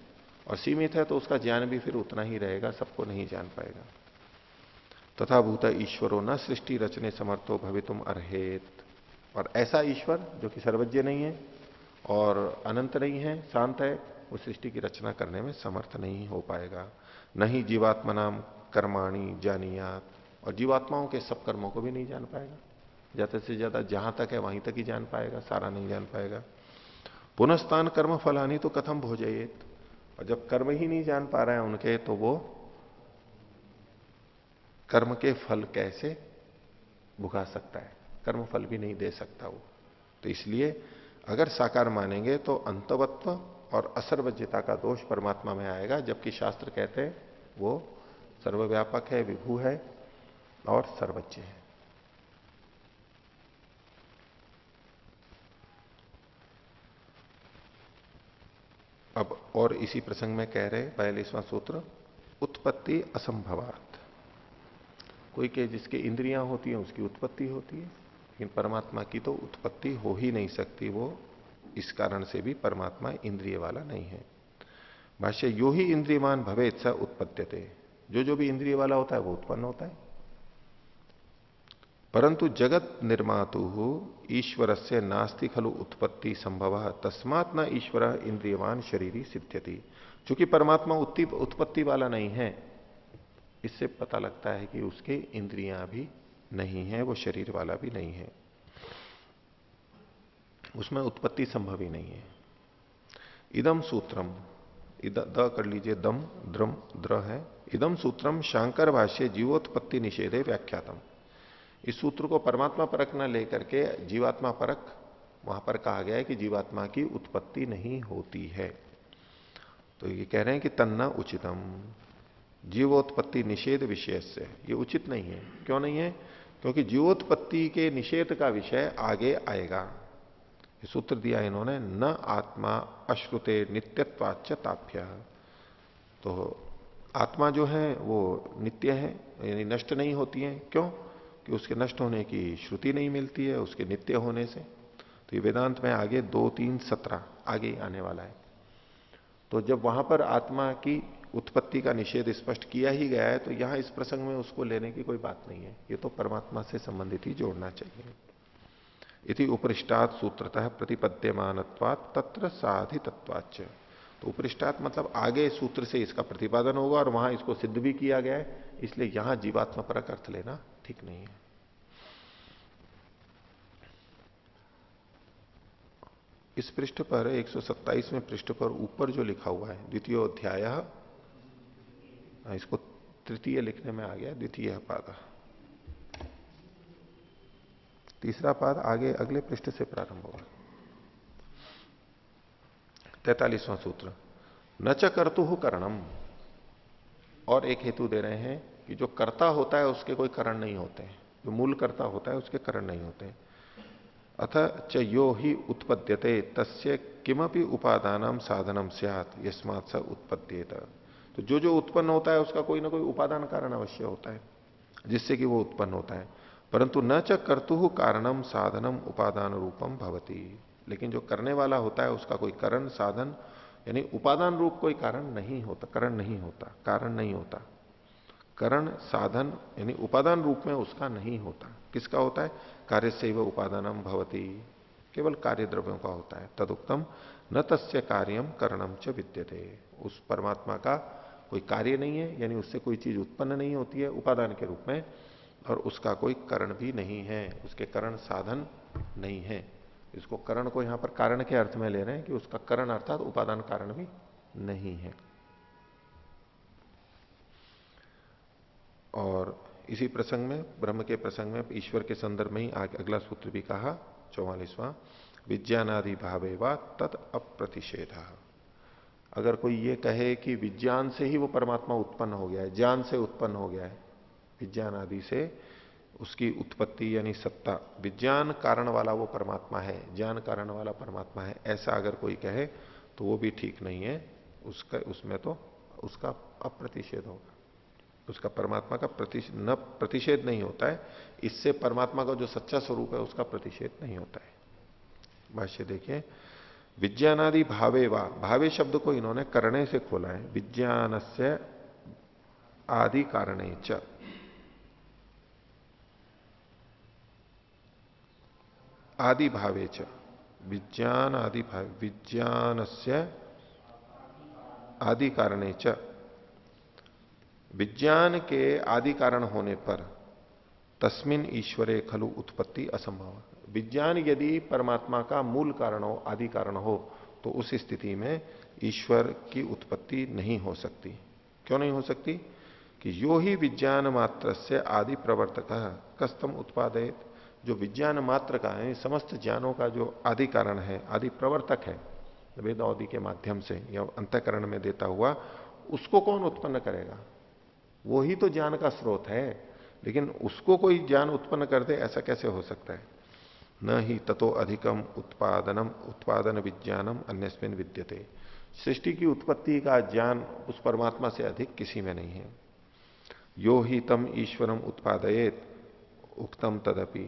और सीमित है तो उसका ज्ञान भी फिर उतना ही रहेगा, सबको नहीं जान पाएगा। तथा भूत ईश्वरो न सृष्टि रचने समर्थो भवितुम अर्हेत, और ऐसा ईश्वर जो कि सर्वज्ञ नहीं है और अनंत नहीं है, शांत है, वो सृष्टि की रचना करने में समर्थ नहीं हो पाएगा। नहीं जीवात्मा नाम कर्माणी जानियात, और जीवात्माओं के सब कर्मों को भी नहीं जान पाएगा, ज्यादा से ज्यादा जहां तक है वहीं तक ही जान पाएगा, सारा नहीं जान पाएगा। पुनस्तान कर्म फलानी तो कथम भोजयेत, और जब कर्म ही नहीं जान पा रहे हैं उनके, तो वो कर्म के फल कैसे भुगा सकता है, कर्म फल भी नहीं दे सकता वो। तो इसलिए अगर साकार मानेंगे तो अंतवत्व और असर्वज्ञता का दोष परमात्मा में आएगा, जबकि शास्त्र कहते हैं वो सर्वव्यापक है, विभू है और सर्वज्ञ है। अब और इसी प्रसंग में कह रहे 42वां सूत्र, उत्पत्ति असंभवात, कोई के जिसके इंद्रियां होती हैं उसकी उत्पत्ति होती है, लेकिन परमात्मा की तो उत्पत्ति हो ही नहीं सकती, वो इस कारण से भी परमात्मा इंद्रिय वाला नहीं है। भाष्य, यो ही इंद्रियमान भवेत स उत्पद्यते, जो भी इंद्रिय वाला होता है वो उत्पन्न होता है। परंतु जगत निर्मातु ईश्वर से नास्ति खलु उत्पत्ति संभव, तस्मात् न ईश्वर इंद्रियवान शरीरी सिद्ध्यति, चूंकि परमात्मा उत्पत्ति वाला नहीं है, इससे पता लगता है कि उसके इंद्रियां भी नहीं है, वो शरीर वाला भी नहीं है, उसमें उत्पत्ति संभव ही नहीं है। इदम सूत्रम, द कर लीजिए, दम द्रम द्र है, इदम सूत्रम शांकर भाष्य जीवोत्पत्ति निषेधे व्याख्यातम, इस सूत्र को परमात्मा परक न लेकर के जीवात्मा परक वहां पर कहा गया है कि जीवात्मा की उत्पत्ति नहीं होती है। तो ये कह रहे हैं कि तन्ना उचितम, जीवोत्पत्ति निषेध विषय से ये उचित नहीं है। क्यों नहीं है? क्योंकि जीवोत्पत्ति के निषेध का विषय आगे आएगा। ये सूत्र दिया इन्होंने, न आत्मा अश्रुते नित्यत्वाच्च ताभ्य, तो आत्मा जो है वो नित्य है, यानी नष्ट नहीं होती है। क्यों? कि उसके नष्ट होने की श्रुति नहीं मिलती है उसके नित्य होने से। तो ये वेदांत में आगे 2, 3, 17 आगे आने वाला है। तो जब वहां पर आत्मा की उत्पत्ति का निषेध स्पष्ट किया ही गया है, तो यहां इस प्रसंग में उसको लेने की कोई बात नहीं है, ये तो परमात्मा से संबंधित ही जोड़ना चाहिए। इति उपरिष्टात् सूत्रतः प्रतिपद्यमानत्वात् तत्र साधितत्वाच्च, तो उपरिष्टात् मतलब आगे सूत्र से इसका प्रतिपादन होगा और वहां इसको सिद्ध भी किया गया है, इसलिए यहां जीवात्मा परक अर्थ लेना ठीक नहीं है। इस पृष्ठ पर 127वें पृष्ठ पर ऊपर जो लिखा हुआ है द्वितीय अध्याय, इसको तृतीय लिखने में आ गया, द्वितीय पाद, तीसरा पाद आगे अगले पृष्ठ से प्रारंभ होगा। 43वां सूत्र, न च कर्तुः करणम, और एक हेतु दे रहे हैं कि जो कर्ता होता है उसके कोई करण नहीं होते हैं, जो मूल कर्ता होता है उसके करण नहीं होते हैं। अथ च यो ही उत्पद्यते तस्य किमपि उपादानम साधनम स्यात् यस्मात् स उत्पद्येत, तो जो जो उत्पन्न होता है उसका कोई ना कोई उपादान कारण अवश्य होता है जिससे कि वो उत्पन्न होता है। परंतु न च कर्तु कारणम साधनम उपादान रूपम भवती, लेकिन जो करने वाला होता है उसका कोई करण साधन यानी उपादान रूप कोई कारण नहीं होता, करण नहीं होता, कारण नहीं होता। करण साधन यानी उपादान रूप में उसका नहीं होता। किसका होता है? कार्य से वह उपादानम भवती, केवल कार्य द्रव्यों का होता है। तदुक्तम न तस्य कार्यम करणम च विद्यते, उस परमात्मा का कोई कार्य नहीं है, यानी उससे कोई चीज उत्पन्न नहीं होती है उपादान के रूप में, और उसका कोई करण भी नहीं है, उसके करण साधन नहीं है। इसको करण को यहां पर कारण के अर्थ में ले रहे हैं कि उसका करण अर्थात उपादान कारण भी नहीं है। और इसी प्रसंग में, ब्रह्म के प्रसंग में, ईश्वर के संदर्भ में ही अगला सूत्र भी कहा 44वां, विज्ञानादि भावे वा तत् अप्रतिषेध। अगर कोई ये कहे कि विज्ञान से ही वो परमात्मा उत्पन्न हो गया है, ज्ञान से उत्पन्न हो गया है, विज्ञान आदि से उसकी उत्पत्ति यानी सत्ता, विज्ञान कारण वाला वो परमात्मा है, ज्ञान कारण वाला परमात्मा है, ऐसा अगर कोई कहे तो वो भी ठीक नहीं है। उसमें तो उसका अप्रतिषेध होगा, उसका परमात्मा का न प्रतिषेध नहीं होता है, इससे परमात्मा का जो सच्चा स्वरूप है उसका प्रतिषेध नहीं होता है। भाष्य देखिए, विज्ञानादि भावे वा, भावे शब्द को इन्होंने करने से खोला है, विज्ञानस्य आदि कारणे च, आदि भावे च, विज्ञान आदि भाव, विज्ञानस्य आदि कारणे च, विज्ञान के आदि कारण होने पर तस्मिन ईश्वरे खलु उत्पत्ति असंभव। विज्ञान यदि परमात्मा का मूल कारण हो, आदि कारण हो, तो उस स्थिति में ईश्वर की उत्पत्ति नहीं हो सकती। क्यों नहीं हो सकती? कि यो ही विज्ञान मात्र से आदि प्रवर्तक कस्तम उत्पादित, जो विज्ञान मात्र का है, समस्त ज्ञानों का जो आदि कारण है, आदि प्रवर्तक है, वेद आदि के माध्यम से या अंतःकरण में देता हुआ, उसको कौन उत्पन्न करेगा? वो ही तो ज्ञान का स्रोत है, लेकिन उसको कोई ज्ञान उत्पन्न कर दे, ऐसा कैसे हो सकता है? न ही ततो अधिकम उत्पादन विज्ञानम अन्यस्मिन विद्यते, सृष्टि की उत्पत्ति का ज्ञान उस परमात्मा से अधिक किसी में नहीं है। यो ही तम ईश्वरम उत्पादयेत उक्तम तदपि,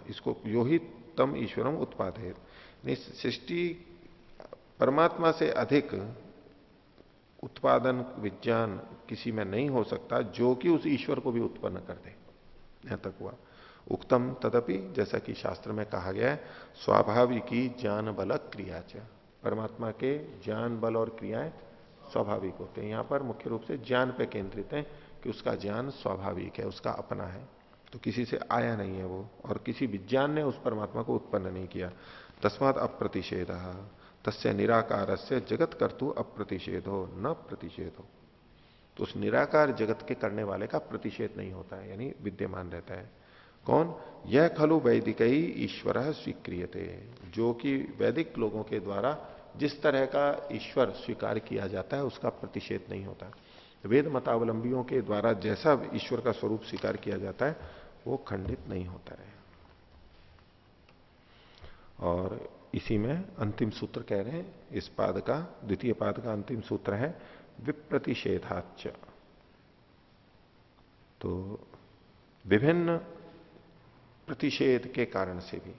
इसको यो ही तम ईश्वरम उत्पादयेत, सृष्टि परमात्मा से अधिक उत्पादन विज्ञान किसी में नहीं हो सकता जो कि उस ईश्वर को भी उत्पन्न कर दे। यहां तक हुआ उक्तम तदपि, जैसा कि शास्त्र में कहा गया है, स्वाभाविकी ज्ञान बल क्रिया च, परमात्मा के ज्ञान बल और क्रियाएं स्वाभाविक होते हैं। यहां पर मुख्य रूप से ज्ञान पे केंद्रित है कि उसका ज्ञान स्वाभाविक है, उसका अपना है, तो किसी से आया नहीं है वो, और किसी विज्ञान ने उस परमात्मा को उत्पन्न नहीं किया। तस्मात् अप्रतिषेध तस्य निराकार से जगत कर्तु अप्रतिषेध हो न प्रतिषेध हो, तो उस निराकार जगत के करने वाले का प्रतिषेध नहीं होता है, यानी विद्यमान रहता है। कौन? यह खलु वैदिक ही ईश्वर स्वीक्रियते, जो कि वैदिक लोगों के द्वारा जिस तरह का ईश्वर स्वीकार किया जाता है उसका प्रतिषेध नहीं होता। वेद मतावलंबियों के द्वारा जैसा ईश्वर का स्वरूप स्वीकार किया जाता है वो खंडित नहीं होता है। और इसी में अंतिम सूत्र कह रहे हैं, इस पाद का, द्वितीय पाद का अंतिम सूत्र है विप्रतिषेधाच्च। तो विभिन्न प्रतिषेध के कारण से भी,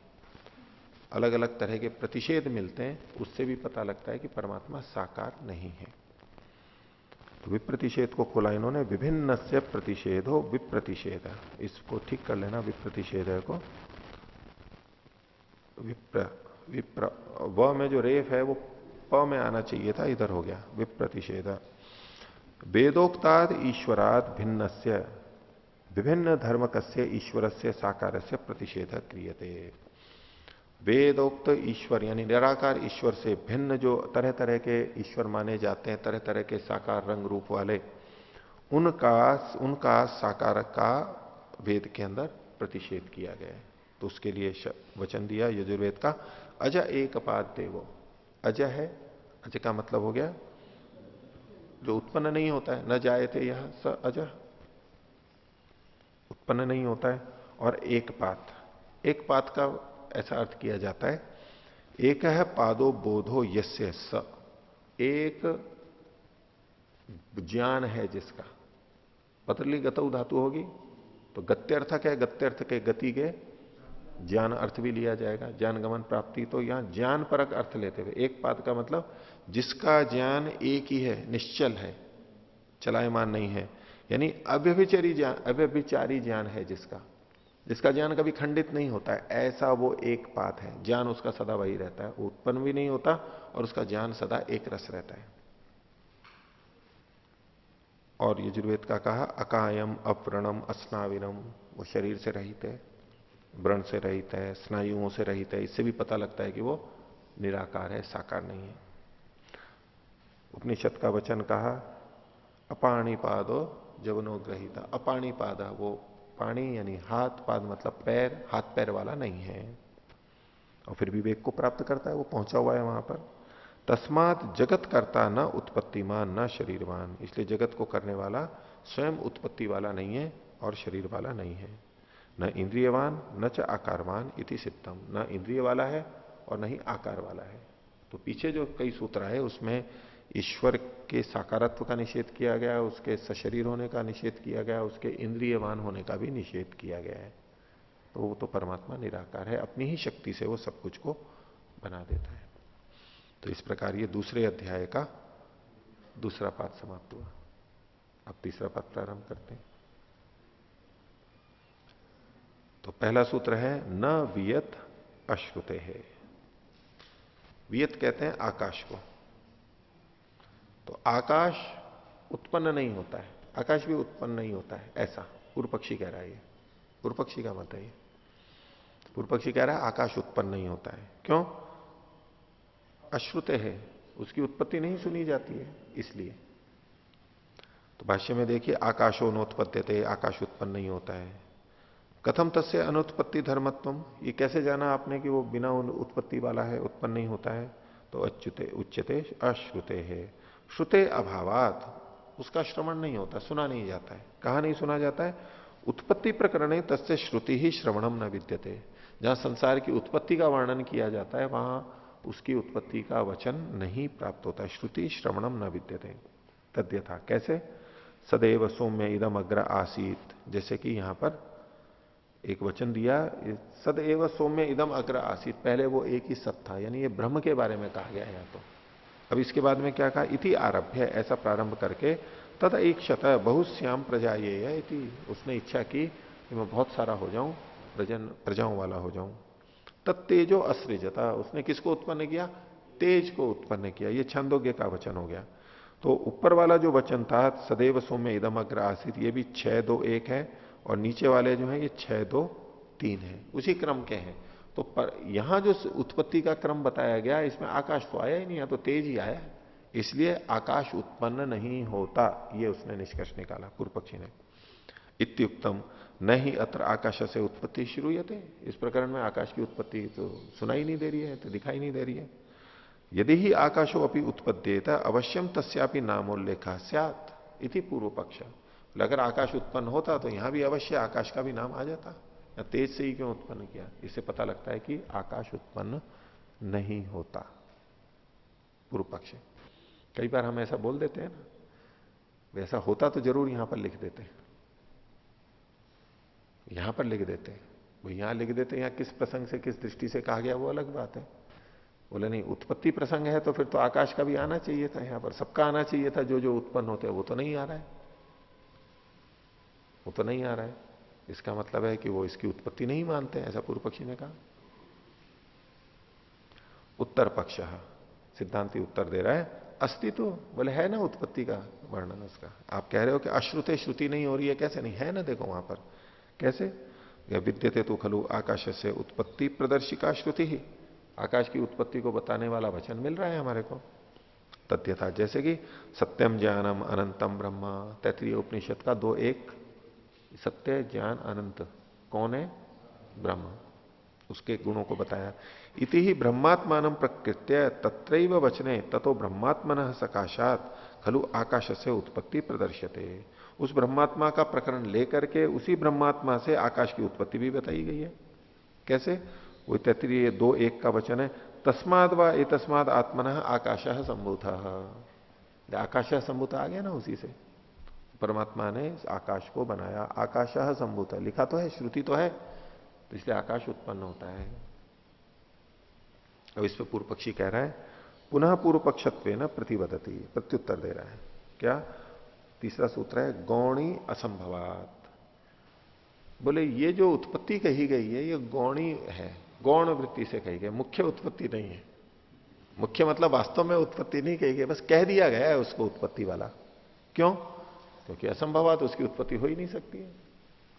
अलग अलग तरह के प्रतिषेध मिलते हैं, उससे भी पता लगता है कि परमात्मा साकार नहीं है। तो विप्रतिषेध को खोला इन्होंने, विभिन्न से प्रतिषेध हो विप्रतिषेध, इसको ठीक कर लेना, विप्रतिषेध को विप्र व में जो रेफ है वो प में आना चाहिए था, इधर हो गया विप्रतिषेध। वेदोक्ताद ईश्वराद भिन्नस्य विभिन्न धर्मकस्य ईश्वरस्य साकारस्य प्रतिषेध क्रियते। वेदोक्त ईश्वर यानी निराकार ईश्वर से भिन्न जो तरह तरह के ईश्वर माने जाते हैं, तरह तरह के साकार रंग रूप वाले, उनका साकार का वेद के अंदर प्रतिषेध किया गया है। तो उसके लिए वचन दिया यजुर्वेद का, अज एक पाद देवो। अज है, अज का मतलब हो गया जो उत्पन्न नहीं होता है, न जायते यह स अज, उत्पन्न नहीं होता है। और एक पात का ऐसा अर्थ किया जाता है, एक है पादो बोधो यस्य स, एक ज्ञान है जिसका, पतली गतौ धातु होगी तो गत्यर्थक है, गत्यर्थ के गति के ज्ञान अर्थ भी लिया जाएगा, ज्ञान गमन प्राप्ति। तो यहां ज्ञान परक अर्थ लेते हुए एक पाद का मतलब जिसका ज्ञान एक ही है, निश्चल है, चलायमान नहीं है, यानी अव्यभिचारी ज्ञान है जिसका, जिसका ज्ञान कभी खंडित नहीं होता है, ऐसा वो एक पात है। ज्ञान उसका सदा वही रहता है, वो उत्पन्न भी नहीं होता और उसका ज्ञान सदा एक रस रहता है। और यजुर्वेद का कहा अकायम अप्रणम अस्नाविनम, वो शरीर से रहित है, व्रण से रहित है, स्नायुओं से रहित है। इससे भी पता लगता है कि वो निराकार है, साकार नहीं है। उपनिषद का वचन कहा अपाणिपादो जवनो ग्रहीता, अपाणिपाद, वो पाणी यानी हाथ, पाद मतलब पैर, हाथ पैर वाला नहीं है, और फिर विवेक को प्राप्त करता है, वो पहुंचा हुआ है वहां पर। तस्मात जगत करता न उत्पत्तिमान न शरीरवान, इसलिए जगत को करने वाला स्वयं उत्पत्ति वाला नहीं है और शरीर वाला नहीं है। न इंद्रियवान न च आकारवान इति सिद्धम, न इंद्रिय वाला है और न ही आकार वाला है। तो पीछे जो कई सूत्र है उसमें ईश्वर के साकारत्व का निषेध किया गया, उसके सशरीर होने का निषेध किया गया, उसके इंद्रियवान होने का भी निषेध किया गया है। तो वो तो परमात्मा निराकार है, अपनी ही शक्ति से वो सब कुछ को बना देता है। तो इस प्रकार ये दूसरे अध्याय का दूसरा पाठ समाप्त हुआ। अब तीसरा पाठ प्रारंभ करते हैं। तो पहला सूत्र है न वियत अश्रुते है। वियत कहते हैं आकाश को। तो आकाश उत्पन्न नहीं होता है, आकाश भी उत्पन्न नहीं होता है, ऐसा पूर्व पक्षी कह रहा है। ये पूर्व पक्षी का मत है। ये पूर्व पक्षी कह रहा है आकाश उत्पन्न नहीं होता है। क्यों? अश्रुते है, उसकी उत्पत्ति नहीं सुनी जाती है, इसलिए। तो भाष्य में देखिए आकाशो नोत्पद्यते, आकाश उत्पन्न नहीं होता है। कथम तस्य अनुत्पत्ति धर्मत्वम, ये कैसे जाना आपने कि वो बिना उत्पत्ति वाला है, उत्पन्न नहीं होता है? तो अच्युते उच्यते अश्रुते है, श्रुते अभावात, उसका श्रवण नहीं होता, सुना नहीं जाता है। कहां नहीं सुना जाता है? उत्पत्ति प्रकरणे तस्य श्रुति ही श्रवणम न विद्यते, जहां संसार की उत्पत्ति का वर्णन किया जाता है वहां उसकी उत्पत्ति का वचन नहीं प्राप्त होता है। श्रुति श्रवणम न विद्यते। तद्यथा कैसे? सदैव सौम्य इदम अग्र आसीत, जैसे कि यहां पर एक वचन दिया सदैव सौम्य इदम अग्र आसीत, पहले वो एक ही सत था, यानी ये ब्रह्म के बारे में कहा गया है। तो अब इसके बाद में क्या कहा? इति आरभ्य, ऐसा प्रारंभ करके तद एक शत बहुश्याम प्रजा ये है इति, उसने इच्छा की कि मैं बहुत सारा हो जाऊं, प्रजाओं वाला हो जाऊं। तत्तेजो असृजता, उसने किसको उत्पन्न किया? तेज को उत्पन्न किया। ये छंदोग्य का वचन हो गया। तो ऊपर वाला जो वचन था सदैव सौम्य इदम अग्र आसीत, ये भी 6 2 1 है, और नीचे वाले जो है ये 6 2 3 है, उसी क्रम के हैं। तो यहां जो उत्पत्ति का क्रम बताया गया इसमें आकाश तो आया ही नहीं, या तो तेज ही आया, इसलिए आकाश उत्पन्न नहीं होता, ये उसने निष्कर्ष निकाला पूर्व पक्षी ने। इत्युक्तम न ही अत्र आकाश से उत्पत्ति श्रूयते, इस प्रकरण में आकाश की उत्पत्ति तो सुनाई नहीं दे रही है, तो दिखाई नहीं दे रही है। यदि ही आकाशो अपनी उत्पद्येत अवश्यम तस्यापि नामोल्लेखा स्यात् इति पूर्व पक्ष। अगर आकाश उत्पन्न होता तो यहां भी अवश्य आकाश का भी नाम आ जाता, या तेज से ही क्यों उत्पन्न किया? इससे पता लगता है कि आकाश उत्पन्न नहीं होता। पूर्व पक्ष। कई बार हम ऐसा बोल देते हैं ना, वैसा होता तो जरूर यहां पर लिख देते हैं, यहां पर लिख देते हैं, वो यहां लिख देते हैं, यहां किस प्रसंग से किस दृष्टि से कहा गया वो अलग बात है। बोले नहीं, उत्पत्ति प्रसंग है तो फिर तो आकाश का भी आना चाहिए था, यहां पर सबका आना चाहिए था, जो जो उत्पन्न होते हैं वो तो नहीं आ रहा है, वो तो नहीं आ रहा है। इसका मतलब है कि वो इसकी उत्पत्ति नहीं मानते, ऐसा पूर्व पक्षी ने कहा। उत्तर पक्ष, सिद्धांति उत्तर दे रहा है अस्तित्व, बोले है ना उत्पत्ति का वर्णन उसका। आप कह रहे हो कि अश्रुते श्रुति नहीं हो रही है, कैसे नहीं है? ना देखो वहां पर कैसे, विद्यते तो खलु आकाश से उत्पत्ति प्रदर्शिका श्रुति ही, आकाश की उत्पत्ति को बताने वाला वचन मिल रहा है हमारे को। तथ्यथा, जैसे कि सत्यम ज्ञानम अनंतम ब्रह्म, तैत्रीय उपनिषद का 2:1, सत्य ज्ञान अनंत कौन है? ब्रह्म, उसके गुणों को बताया। इति ही ब्रह्मात्मानं प्रकृत्य तत्रैव वचने ततो ब्रह्मात्मनः सकाशात खलु आकाश से उत्पत्ति प्रदर्श्यते। उस ब्रह्मात्मा का प्रकरण लेकर के उसी ब्रह्मात्मा से आकाश की उत्पत्ति भी बताई गई है। कैसे? वो तैत्रीय 2:1 का वचन है, तस्माद व एतस्माद आत्मनः आकाशः संभूतः। आकाशः संभूत आ गया ना उसी से। परमात्मा ने आकाश को बनाया, आकाशः संभूत, लिखा तो है, श्रुति तो है, तो इसलिए आकाश उत्पन्न होता है। अब इस पे पूर्व पक्षी कह रहा है, पुनः पूर्व पक्षत्व न प्रतिबद्धति, प्रत्युत्तर दे रहा है। क्या? तीसरा सूत्र है गौणी असंभवात। बोले ये जो उत्पत्ति कही गई है ये गौणी है, गौण वृत्ति से कही गई, मुख्य उत्पत्ति नहीं है। मुख्य मतलब वास्तव में उत्पत्ति नहीं कही गई, बस कह दिया गया है उसको उत्पत्ति वाला। क्यों? क्योंकि असंभवात, उसकी उत्पत्ति हो ही नहीं सकती है,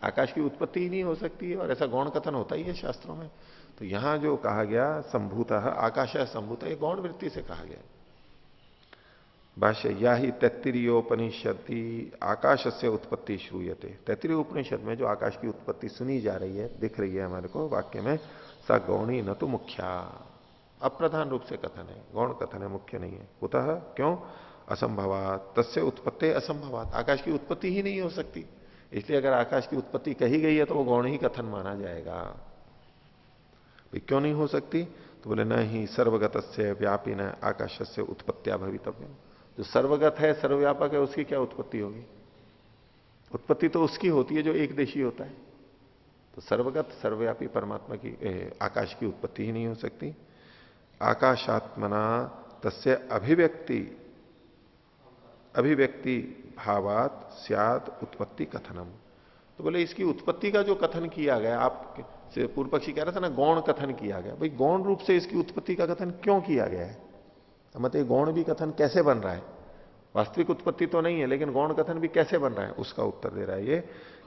आकाश की उत्पत्ति ही नहीं हो सकती है, और ऐसा गौण कथन होता ही है शास्त्रों में। तो यहां जो कहा गया संभूतः आकाशः संभूतः, ये गौण वृत्ति से कहा गया। भाष्य या ही तैत्तिरीयोपनिषदि आकाश से उत्पत्ति श्रूयते। तैत्तिरीय उपनिषद में जो आकाश की उत्पत्ति सुनी जा रही है, दिख रही है हमारे को वाक्य में, स गौणी न तो मुख्या, अप्रधान रूप से कथन है, गौण कथन है, मुख्य नहीं है। कुतः? क्यों? असंभवात, तस्य उत्पत्ति असंभवात, आकाश की उत्पत्ति ही नहीं हो सकती, इसलिए अगर आकाश की उत्पत्ति कही गई है तो वो गौण ही कथन माना जाएगा। क्यों नहीं हो सकती? तो बोले न ही सर्वगत से व्यापी न आकाश से उत्पत्तिया भवितव्य। जो सर्वगत है, सर्वव्यापक है, उसकी क्या उत्पत्ति होगी? उत्पत्ति तो उसकी होती है जो एक देशी होता है। तो सर्वगत सर्वव्यापी परमात्मा की आकाश की उत्पत्ति ही नहीं हो सकती। आकाशात्मना तस्य अभिव्यक्ति भावात स्याद उत्पत्ति कथनम। तो बोले इसकी उत्पत्ति का जो कथन किया गया, आप पूर्व पक्षी कह रहा था ना गौण कथन किया गया, भाई गौण रूप से इसकी उत्पत्ति का कथन क्यों किया गया है? मतलब गौण भी कथन कैसे बन रहा है? वास्तविक उत्पत्ति तो नहीं है, लेकिन गौण कथन भी कैसे बन रहा है? उसका उत्तर दे रहा है ये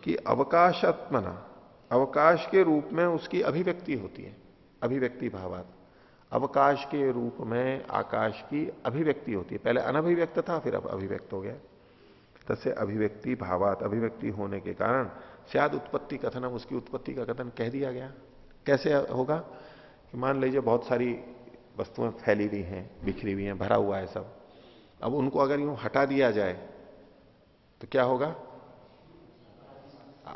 कि अवकाशात्मना, अवकाश के रूप में उसकी अभिव्यक्ति होती है, अभिव्यक्ति भावात, अवकाश के रूप में आकाश की अभिव्यक्ति होती है। पहले अनभिव्यक्त था, फिर अब अभिव्यक्त हो गया। तसे अभिव्यक्ति भावात, अभिव्यक्ति होने के कारण शायद उत्पत्ति कथनम, उसकी उत्पत्ति का कथन कह दिया गया। कैसे होगा? कि मान लीजिए बहुत सारी वस्तुएं फैली हुई हैं, बिखरी हुई हैं, भरा हुआ है सब, अब उनको अगर यूं हटा दिया जाए तो क्या होगा?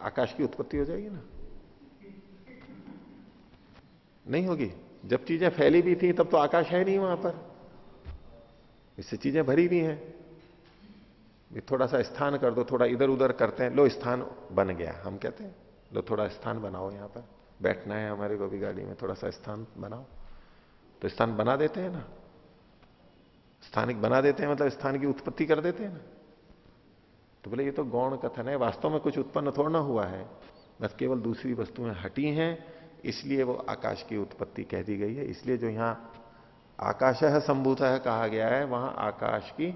आकाश की उत्पत्ति हो जाएगी ना? नहीं होगी। जब चीजें फैली भी थी तब तो आकाश है नहीं वहां पर, इससे चीजें भरी भी हैं। थोड़ा सा स्थान कर दो, थोड़ा इधर उधर करते हैं, लो स्थान बन गया, हम कहते हैं लो थोड़ा स्थान बनाओ, यहां पर बैठना है हमारे को भी गाड़ी में, थोड़ा सा स्थान बनाओ, तो स्थान बना देते हैं ना, स्थानिक बना देते हैं, मतलब स्थान की उत्पत्ति कर देते हैं ना। तो बोले ये तो गौण कथन है, वास्तव में कुछ उत्पन्न थोड़ा ना हुआ है, बस केवल दूसरी वस्तुएं हटी हैं, इसलिए वो आकाश की उत्पत्ति कह दी गई है। इसलिए जो यहां आकाशः संभूतः कहा गया है, वहां आकाश की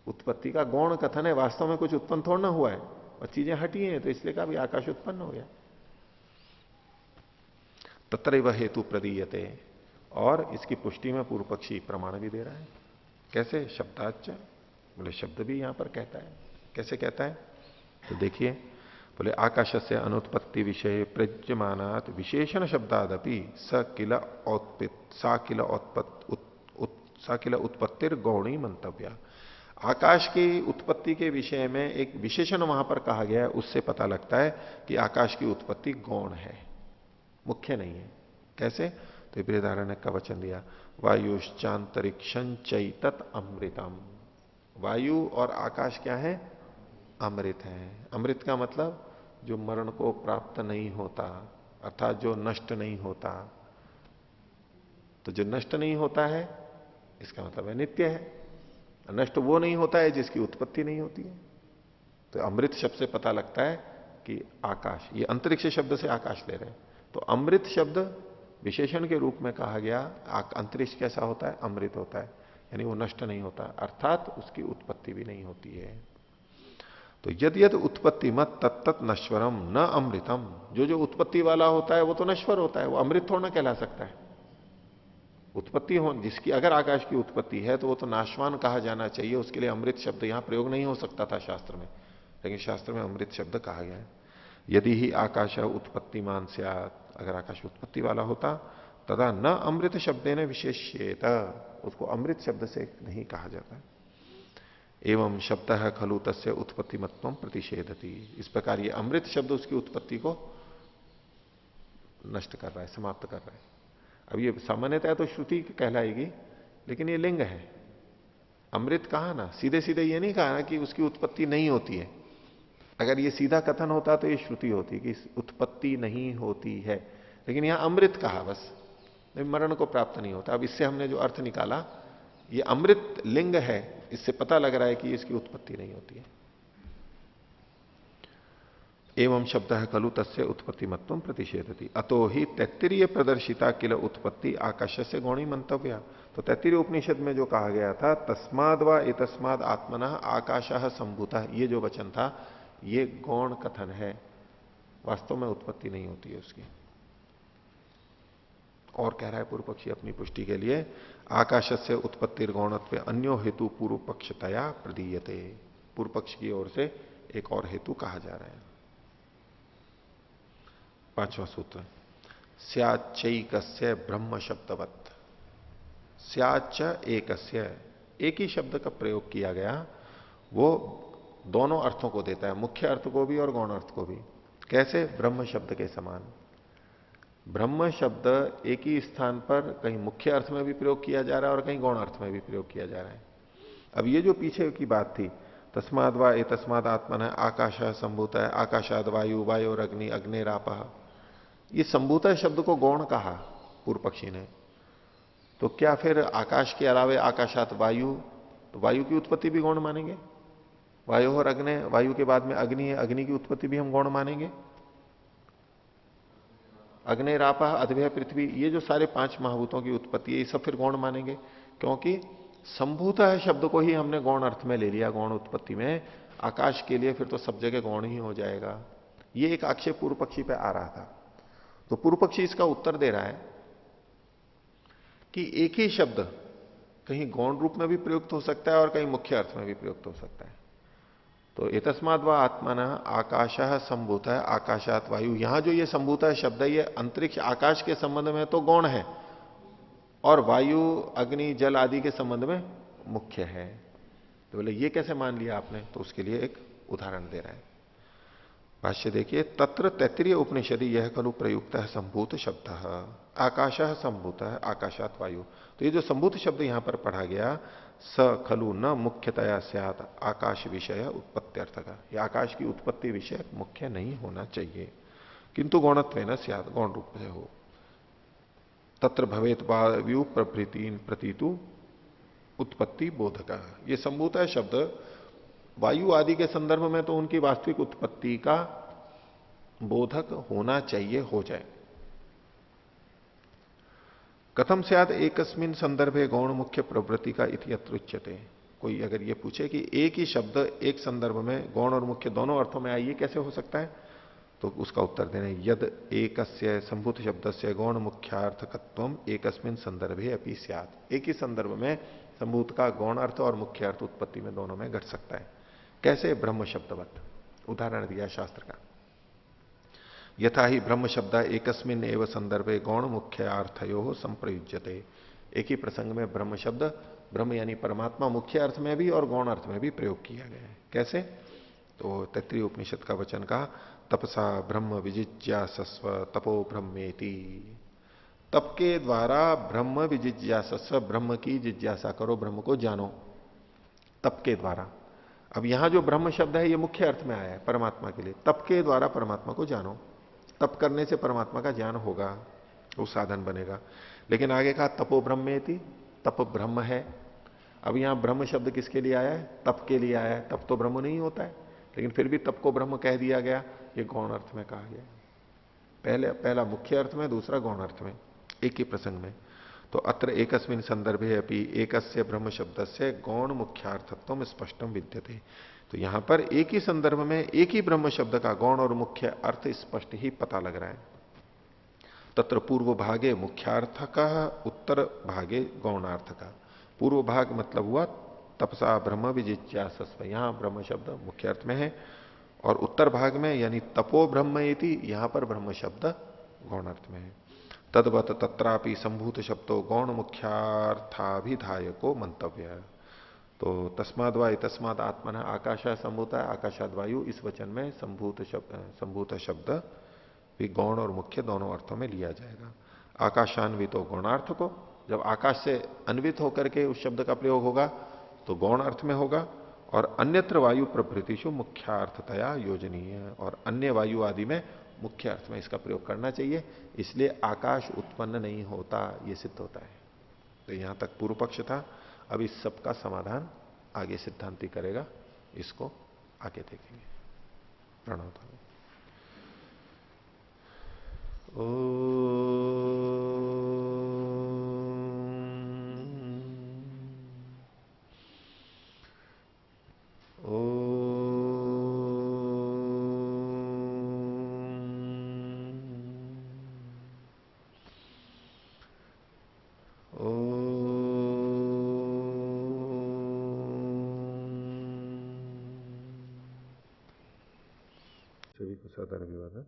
उत्पत्ति का गौण कथन है, वास्तव में कुछ उत्पन्न थोड़ा ना हुआ है, और चीजें हटी हैं, तो इसलिए कहा भी आकाश उत्पन्न हो गया। तत्रैव हेतु प्रदीयते, और इसकी पुष्टि में पूर्व पक्षी प्रमाण भी दे रहा है। कैसे? शब्दाच, बोले शब्द भी यहां पर कहता है। कैसे कहता है? तो देखिए, बोले आकाश से अनुत्पत्ति विषय प्रज्यमानात विशेषण शब्दादपि सा किल उत्पत्तिर गौणी मंतव्या। आकाश की उत्पत्ति के विषय में एक विशेषण वहां पर कहा गया है, उससे पता लगता है कि आकाश की उत्पत्ति गौण है, मुख्य नहीं है। कैसे? तो बृहदारण्य का वचन दिया, वायुश्चांतरिक्षं चैतत अमृतम। वायु और आकाश क्या है? अमृत है। अमृत का मतलब जो मरण को प्राप्त नहीं होता, अर्थात जो नष्ट नहीं होता। तो जो नष्ट नहीं होता है इसका मतलब है नित्य है, नष्ट वो नहीं होता है जिसकी उत्पत्ति नहीं होती है। तो अमृत शब्द से पता लगता है कि आकाश, ये अंतरिक्ष शब्द से आकाश ले रहे हैं, तो अमृत शब्द विशेषण के रूप में कहा गया। अंतरिक्ष कैसा होता है? अमृत होता है, यानी वो नष्ट नहीं होता, अर्थात उसकी उत्पत्ति भी नहीं होती है। तो यद यद उत्पत्ति मत तत्त नश्वरम न अमृतम, जो जो उत्पत्ति वाला होता है वो तो नश्वर होता है, वो अमृत थोड़ा ना कहला सकता है। उत्पत्ति हो जिसकी, अगर आकाश की उत्पत्ति है तो वो तो नाशवान कहा जाना चाहिए, उसके लिए अमृत शब्द यहां प्रयोग नहीं हो सकता था शास्त्र में, लेकिन शास्त्र में अमृत शब्द कहा गया है। यदि ही आकाश उत्पत्तिमान स्यात्, अगर आकाश उत्पत्ति वाला होता, तदा न अमृत शब्द ने विशेष्येत, उसको अमृत शब्द से नहीं कहा जाता। एवं शब्द है खलु तस्य उत्पत्ति मत्वम प्रतिषेधति, इस प्रकार ये अमृत शब्द उसकी उत्पत्ति को नष्ट कर रहा है, समाप्त कर रहा है। अब ये सामान्यतः तो श्रुति कहलाएगी, लेकिन ये लिंग है, अमृत कहा ना, सीधे सीधे ये नहीं कहा ना कि उसकी उत्पत्ति नहीं होती है। अगर ये सीधा कथन होता तो ये श्रुति होती कि उत्पत्ति नहीं होती है, लेकिन यहां अमृत कहा बस, मरण को प्राप्त नहीं होता। अब इससे हमने जो अर्थ निकाला, ये अमृत लिंग है, इससे पता लग रहा है कि इसकी उत्पत्ति नहीं होती है। एवं शब्द है खलु तस्य उत्पत्ति मत्व प्रतिषेधति अतो ही तैत्तिरीय प्रदर्शिता किल उत्पत्ति आकाश से गौणी मंतव्य। तो तैत्तिरीय उपनिषद में जो कहा गया था, तस्माद व एतस्माद आत्मना आकाशः संभूतः, ये जो वचन था ये गौण कथन है, वास्तव में उत्पत्ति नहीं होती है उसकी। और कह रहा है पूर्व पक्षी अपनी पुष्टि के लिए, आकाशस्य उत्पत्तिर्गौणत्व अन्यो हेतु पूर्व पक्षतया प्रदीयते। पूर्व पक्ष की ओर से एक और हेतु कहा जा रहा है। 5वां सूत्र, स्याच्चैकस्य ब्रह्म शब्दवत्। स्याच्च एकस्य, एक ही शब्द का प्रयोग किया गया, वो दोनों अर्थों को देता है, मुख्य अर्थ को भी और गौण अर्थ को भी। कैसे? ब्रह्म शब्द के समान। ब्रह्म शब्द एक ही स्थान पर कहीं मुख्य अर्थ में भी प्रयोग किया जा रहा है और कहीं गौण अर्थ में भी प्रयोग किया जा रहा है। अब ये जो पीछे की बात थी, तस्माद वा ए तस्माद आत्मन आकाश संभूत है, आकाशाद वायु, वायु और अग्नि, अग्निरापः, ये संभूत शब्द को गौण कहा पूर्व पक्षी ने। तो क्या फिर आकाश के अलावे आकाशात वायु, तो वायु की उत्पत्ति भी गौण मानेंगे? वायु और अग्नि, वायु के बाद में अग्नि है, अग्नि की उत्पत्ति भी हम गौण मानेंगे? अग्निरापा, अद्भय, पृथ्वी, ये जो सारे 5 महाभूतों की उत्पत्ति है, ये सब फिर गौण मानेंगे, क्योंकि संभूतः शब्द को ही हमने गौण अर्थ में ले लिया, गौण उत्पत्ति में। आकाश के लिए फिर तो सब जगह गौण ही हो जाएगा। ये एक आक्षेप पूर्व पक्षी पे आ रहा था। तो पूर्व पक्षी इसका उत्तर दे रहा है कि एक ही शब्द कहीं गौण रूप में भी प्रयुक्त हो सकता है और कहीं मुख्य अर्थ में भी प्रयुक्त हो सकता है। तो एतस्माद् वा आत्मना आकाशः संभूतः आकाशात वायु, यहां जो ये संभूतः शब्द है, ये अंतरिक्ष आकाश के संबंध में तो गौण है और वायु, अग्नि, जल आदि के संबंध में मुख्य है। तो बोले ये कैसे मान लिया आपने? तो उसके लिए एक उदाहरण दे रहा है। भाष्य देखिए, तत्र तैत्तिरीय उपनिषदि यह खलु प्रयुक्त है संभूत शब्द, आकाशः संभूतः आकाशात वायु। तो ये जो संभूत शब्द यहां पर पढ़ा गया, स खलु न मुख्यतया स्यात् आकाश विषय उत्पत्त्यर्थ का, ये आकाश की उत्पत्ति विषय मुख्य नहीं होना चाहिए, किंतु गौणत्वेन स्यात्, गौण रूप से हो। तत्र भवेत वायु प्रभृतीन प्रतीतु उत्पत्ति बोधक। ये संभूत है शब्द वायु आदि के संदर्भ में तो उनकी वास्तविक उत्पत्ति का बोधक होना चाहिए, हो जाए। कथम स्यात् एकस्मिन संदर्भे गौण मुख्य प्रवृत्ति का इति अत्र उच्यते। कोई अगर ये पूछे कि एक ही शब्द एक संदर्भ में गौण और मुख्य दोनों अर्थों में आइए, कैसे हो सकता है? तो उसका उत्तर देने, यद एकस्य संभूत शब्दस्य गौण मुख्यार्थकत्वम एकस्मिन संदर्भे अपि स्यात्। एक ही संदर्भ में संभूत का गौण अर्थ और मुख्य अर्थ उत्पत्ति में दोनों में घट सकता है। कैसे? ब्रह्म शब्दवत। उदाहरण दिया शास्त्र का, यथा ही ब्रह्म शब्द एकस्मिन एव संदर्भे गौण मुख्यार्थयो संप्रयुज्यते। एक ही प्रसंग में ब्रह्म शब्द, ब्रह्म यानी परमात्मा, मुख्य अर्थ में भी और गौण अर्थ में भी प्रयोग किया गया है। कैसे? तो तैत्तिरीय उपनिषद का वचन का, तपसा ब्रह्म विजिज्ञासस्व तपो ब्रह्मेति। तप के द्वारा ब्रह्म विजिज्ञासस्व, ब्रह्म की जिज्ञासा करो, ब्रह्म को जानो, तप के द्वारा। अब यहां जो ब्रह्म शब्द है ये मुख्य अर्थ में आया है परमात्मा के लिए, तप के द्वारा परमात्मा को जानो। तप करने से परमात्मा का ज्ञान होगा, वो साधन बनेगा। लेकिन आगे कहा तपो ब्रह्मेति, तप ब्रह्म है। अब यहां ब्रह्म शब्द किसके लिए आया है? तप के लिए आया है। तप तो ब्रह्म नहीं होता है, लेकिन फिर भी तप को ब्रह्म कह दिया गया, ये गौण अर्थ में कहा गया। पहला मुख्य अर्थ में, दूसरा गौण अर्थ में, एक ही प्रसंग में। तो अत्र एकस्मिन संदर्भे अपि एकस्य ब्रह्म शब्दस्य गौण मुख्यार्थत्वम स्पष्टम विद्यते। तो यहां पर एक ही संदर्भ में एक ही ब्रह्म शब्द का गौण और मुख्य अर्थ स्पष्ट ही पता लग रहा है। तत्र पूर्व भागे मुख्यार्थ का, उत्तर भागे गौणार्थ का। पूर्व भाग मतलब हुआ तपसा ब्रह्म विजिज्ञासस्व, यहां ब्रह्म शब्द मुख्य अर्थ में है, और उत्तर भाग में यानी तपो ब्रह्म इति, यहां पर ब्रह्म शब्द गौण अर्थ में है। तद्वत तत्रापि संभूत शब्दों गौण मुख्यार्थाभिधायको मंतव्य है। तो तस्माद वा तस्माद आत्मन आकाश संभूत है आकाशाद वायु, इस वचन में संभूत शब्द भी गौण और मुख्य दोनों अर्थों में लिया जाएगा। आकाशान्वितो गौणार्थ को, जब आकाश से अन्वित होकर के उस शब्द का प्रयोग होगा तो गौण अर्थ में होगा। और अन्यत्र वायु प्रभृतिषु मुख्यार्थतया योजनीय, और अन्य वायु आदि में मुख्य अर्थ में इसका प्रयोग करना चाहिए। इसलिए आकाश उत्पन्न नहीं होता, यह सिद्ध होता है। तो यहां तक पूर्व पक्ष था। अब इस सब का समाधान आगे सिद्धांति करेगा, इसको आगे देखेंगे। प्रणव। सभी को सादर अभिवादन।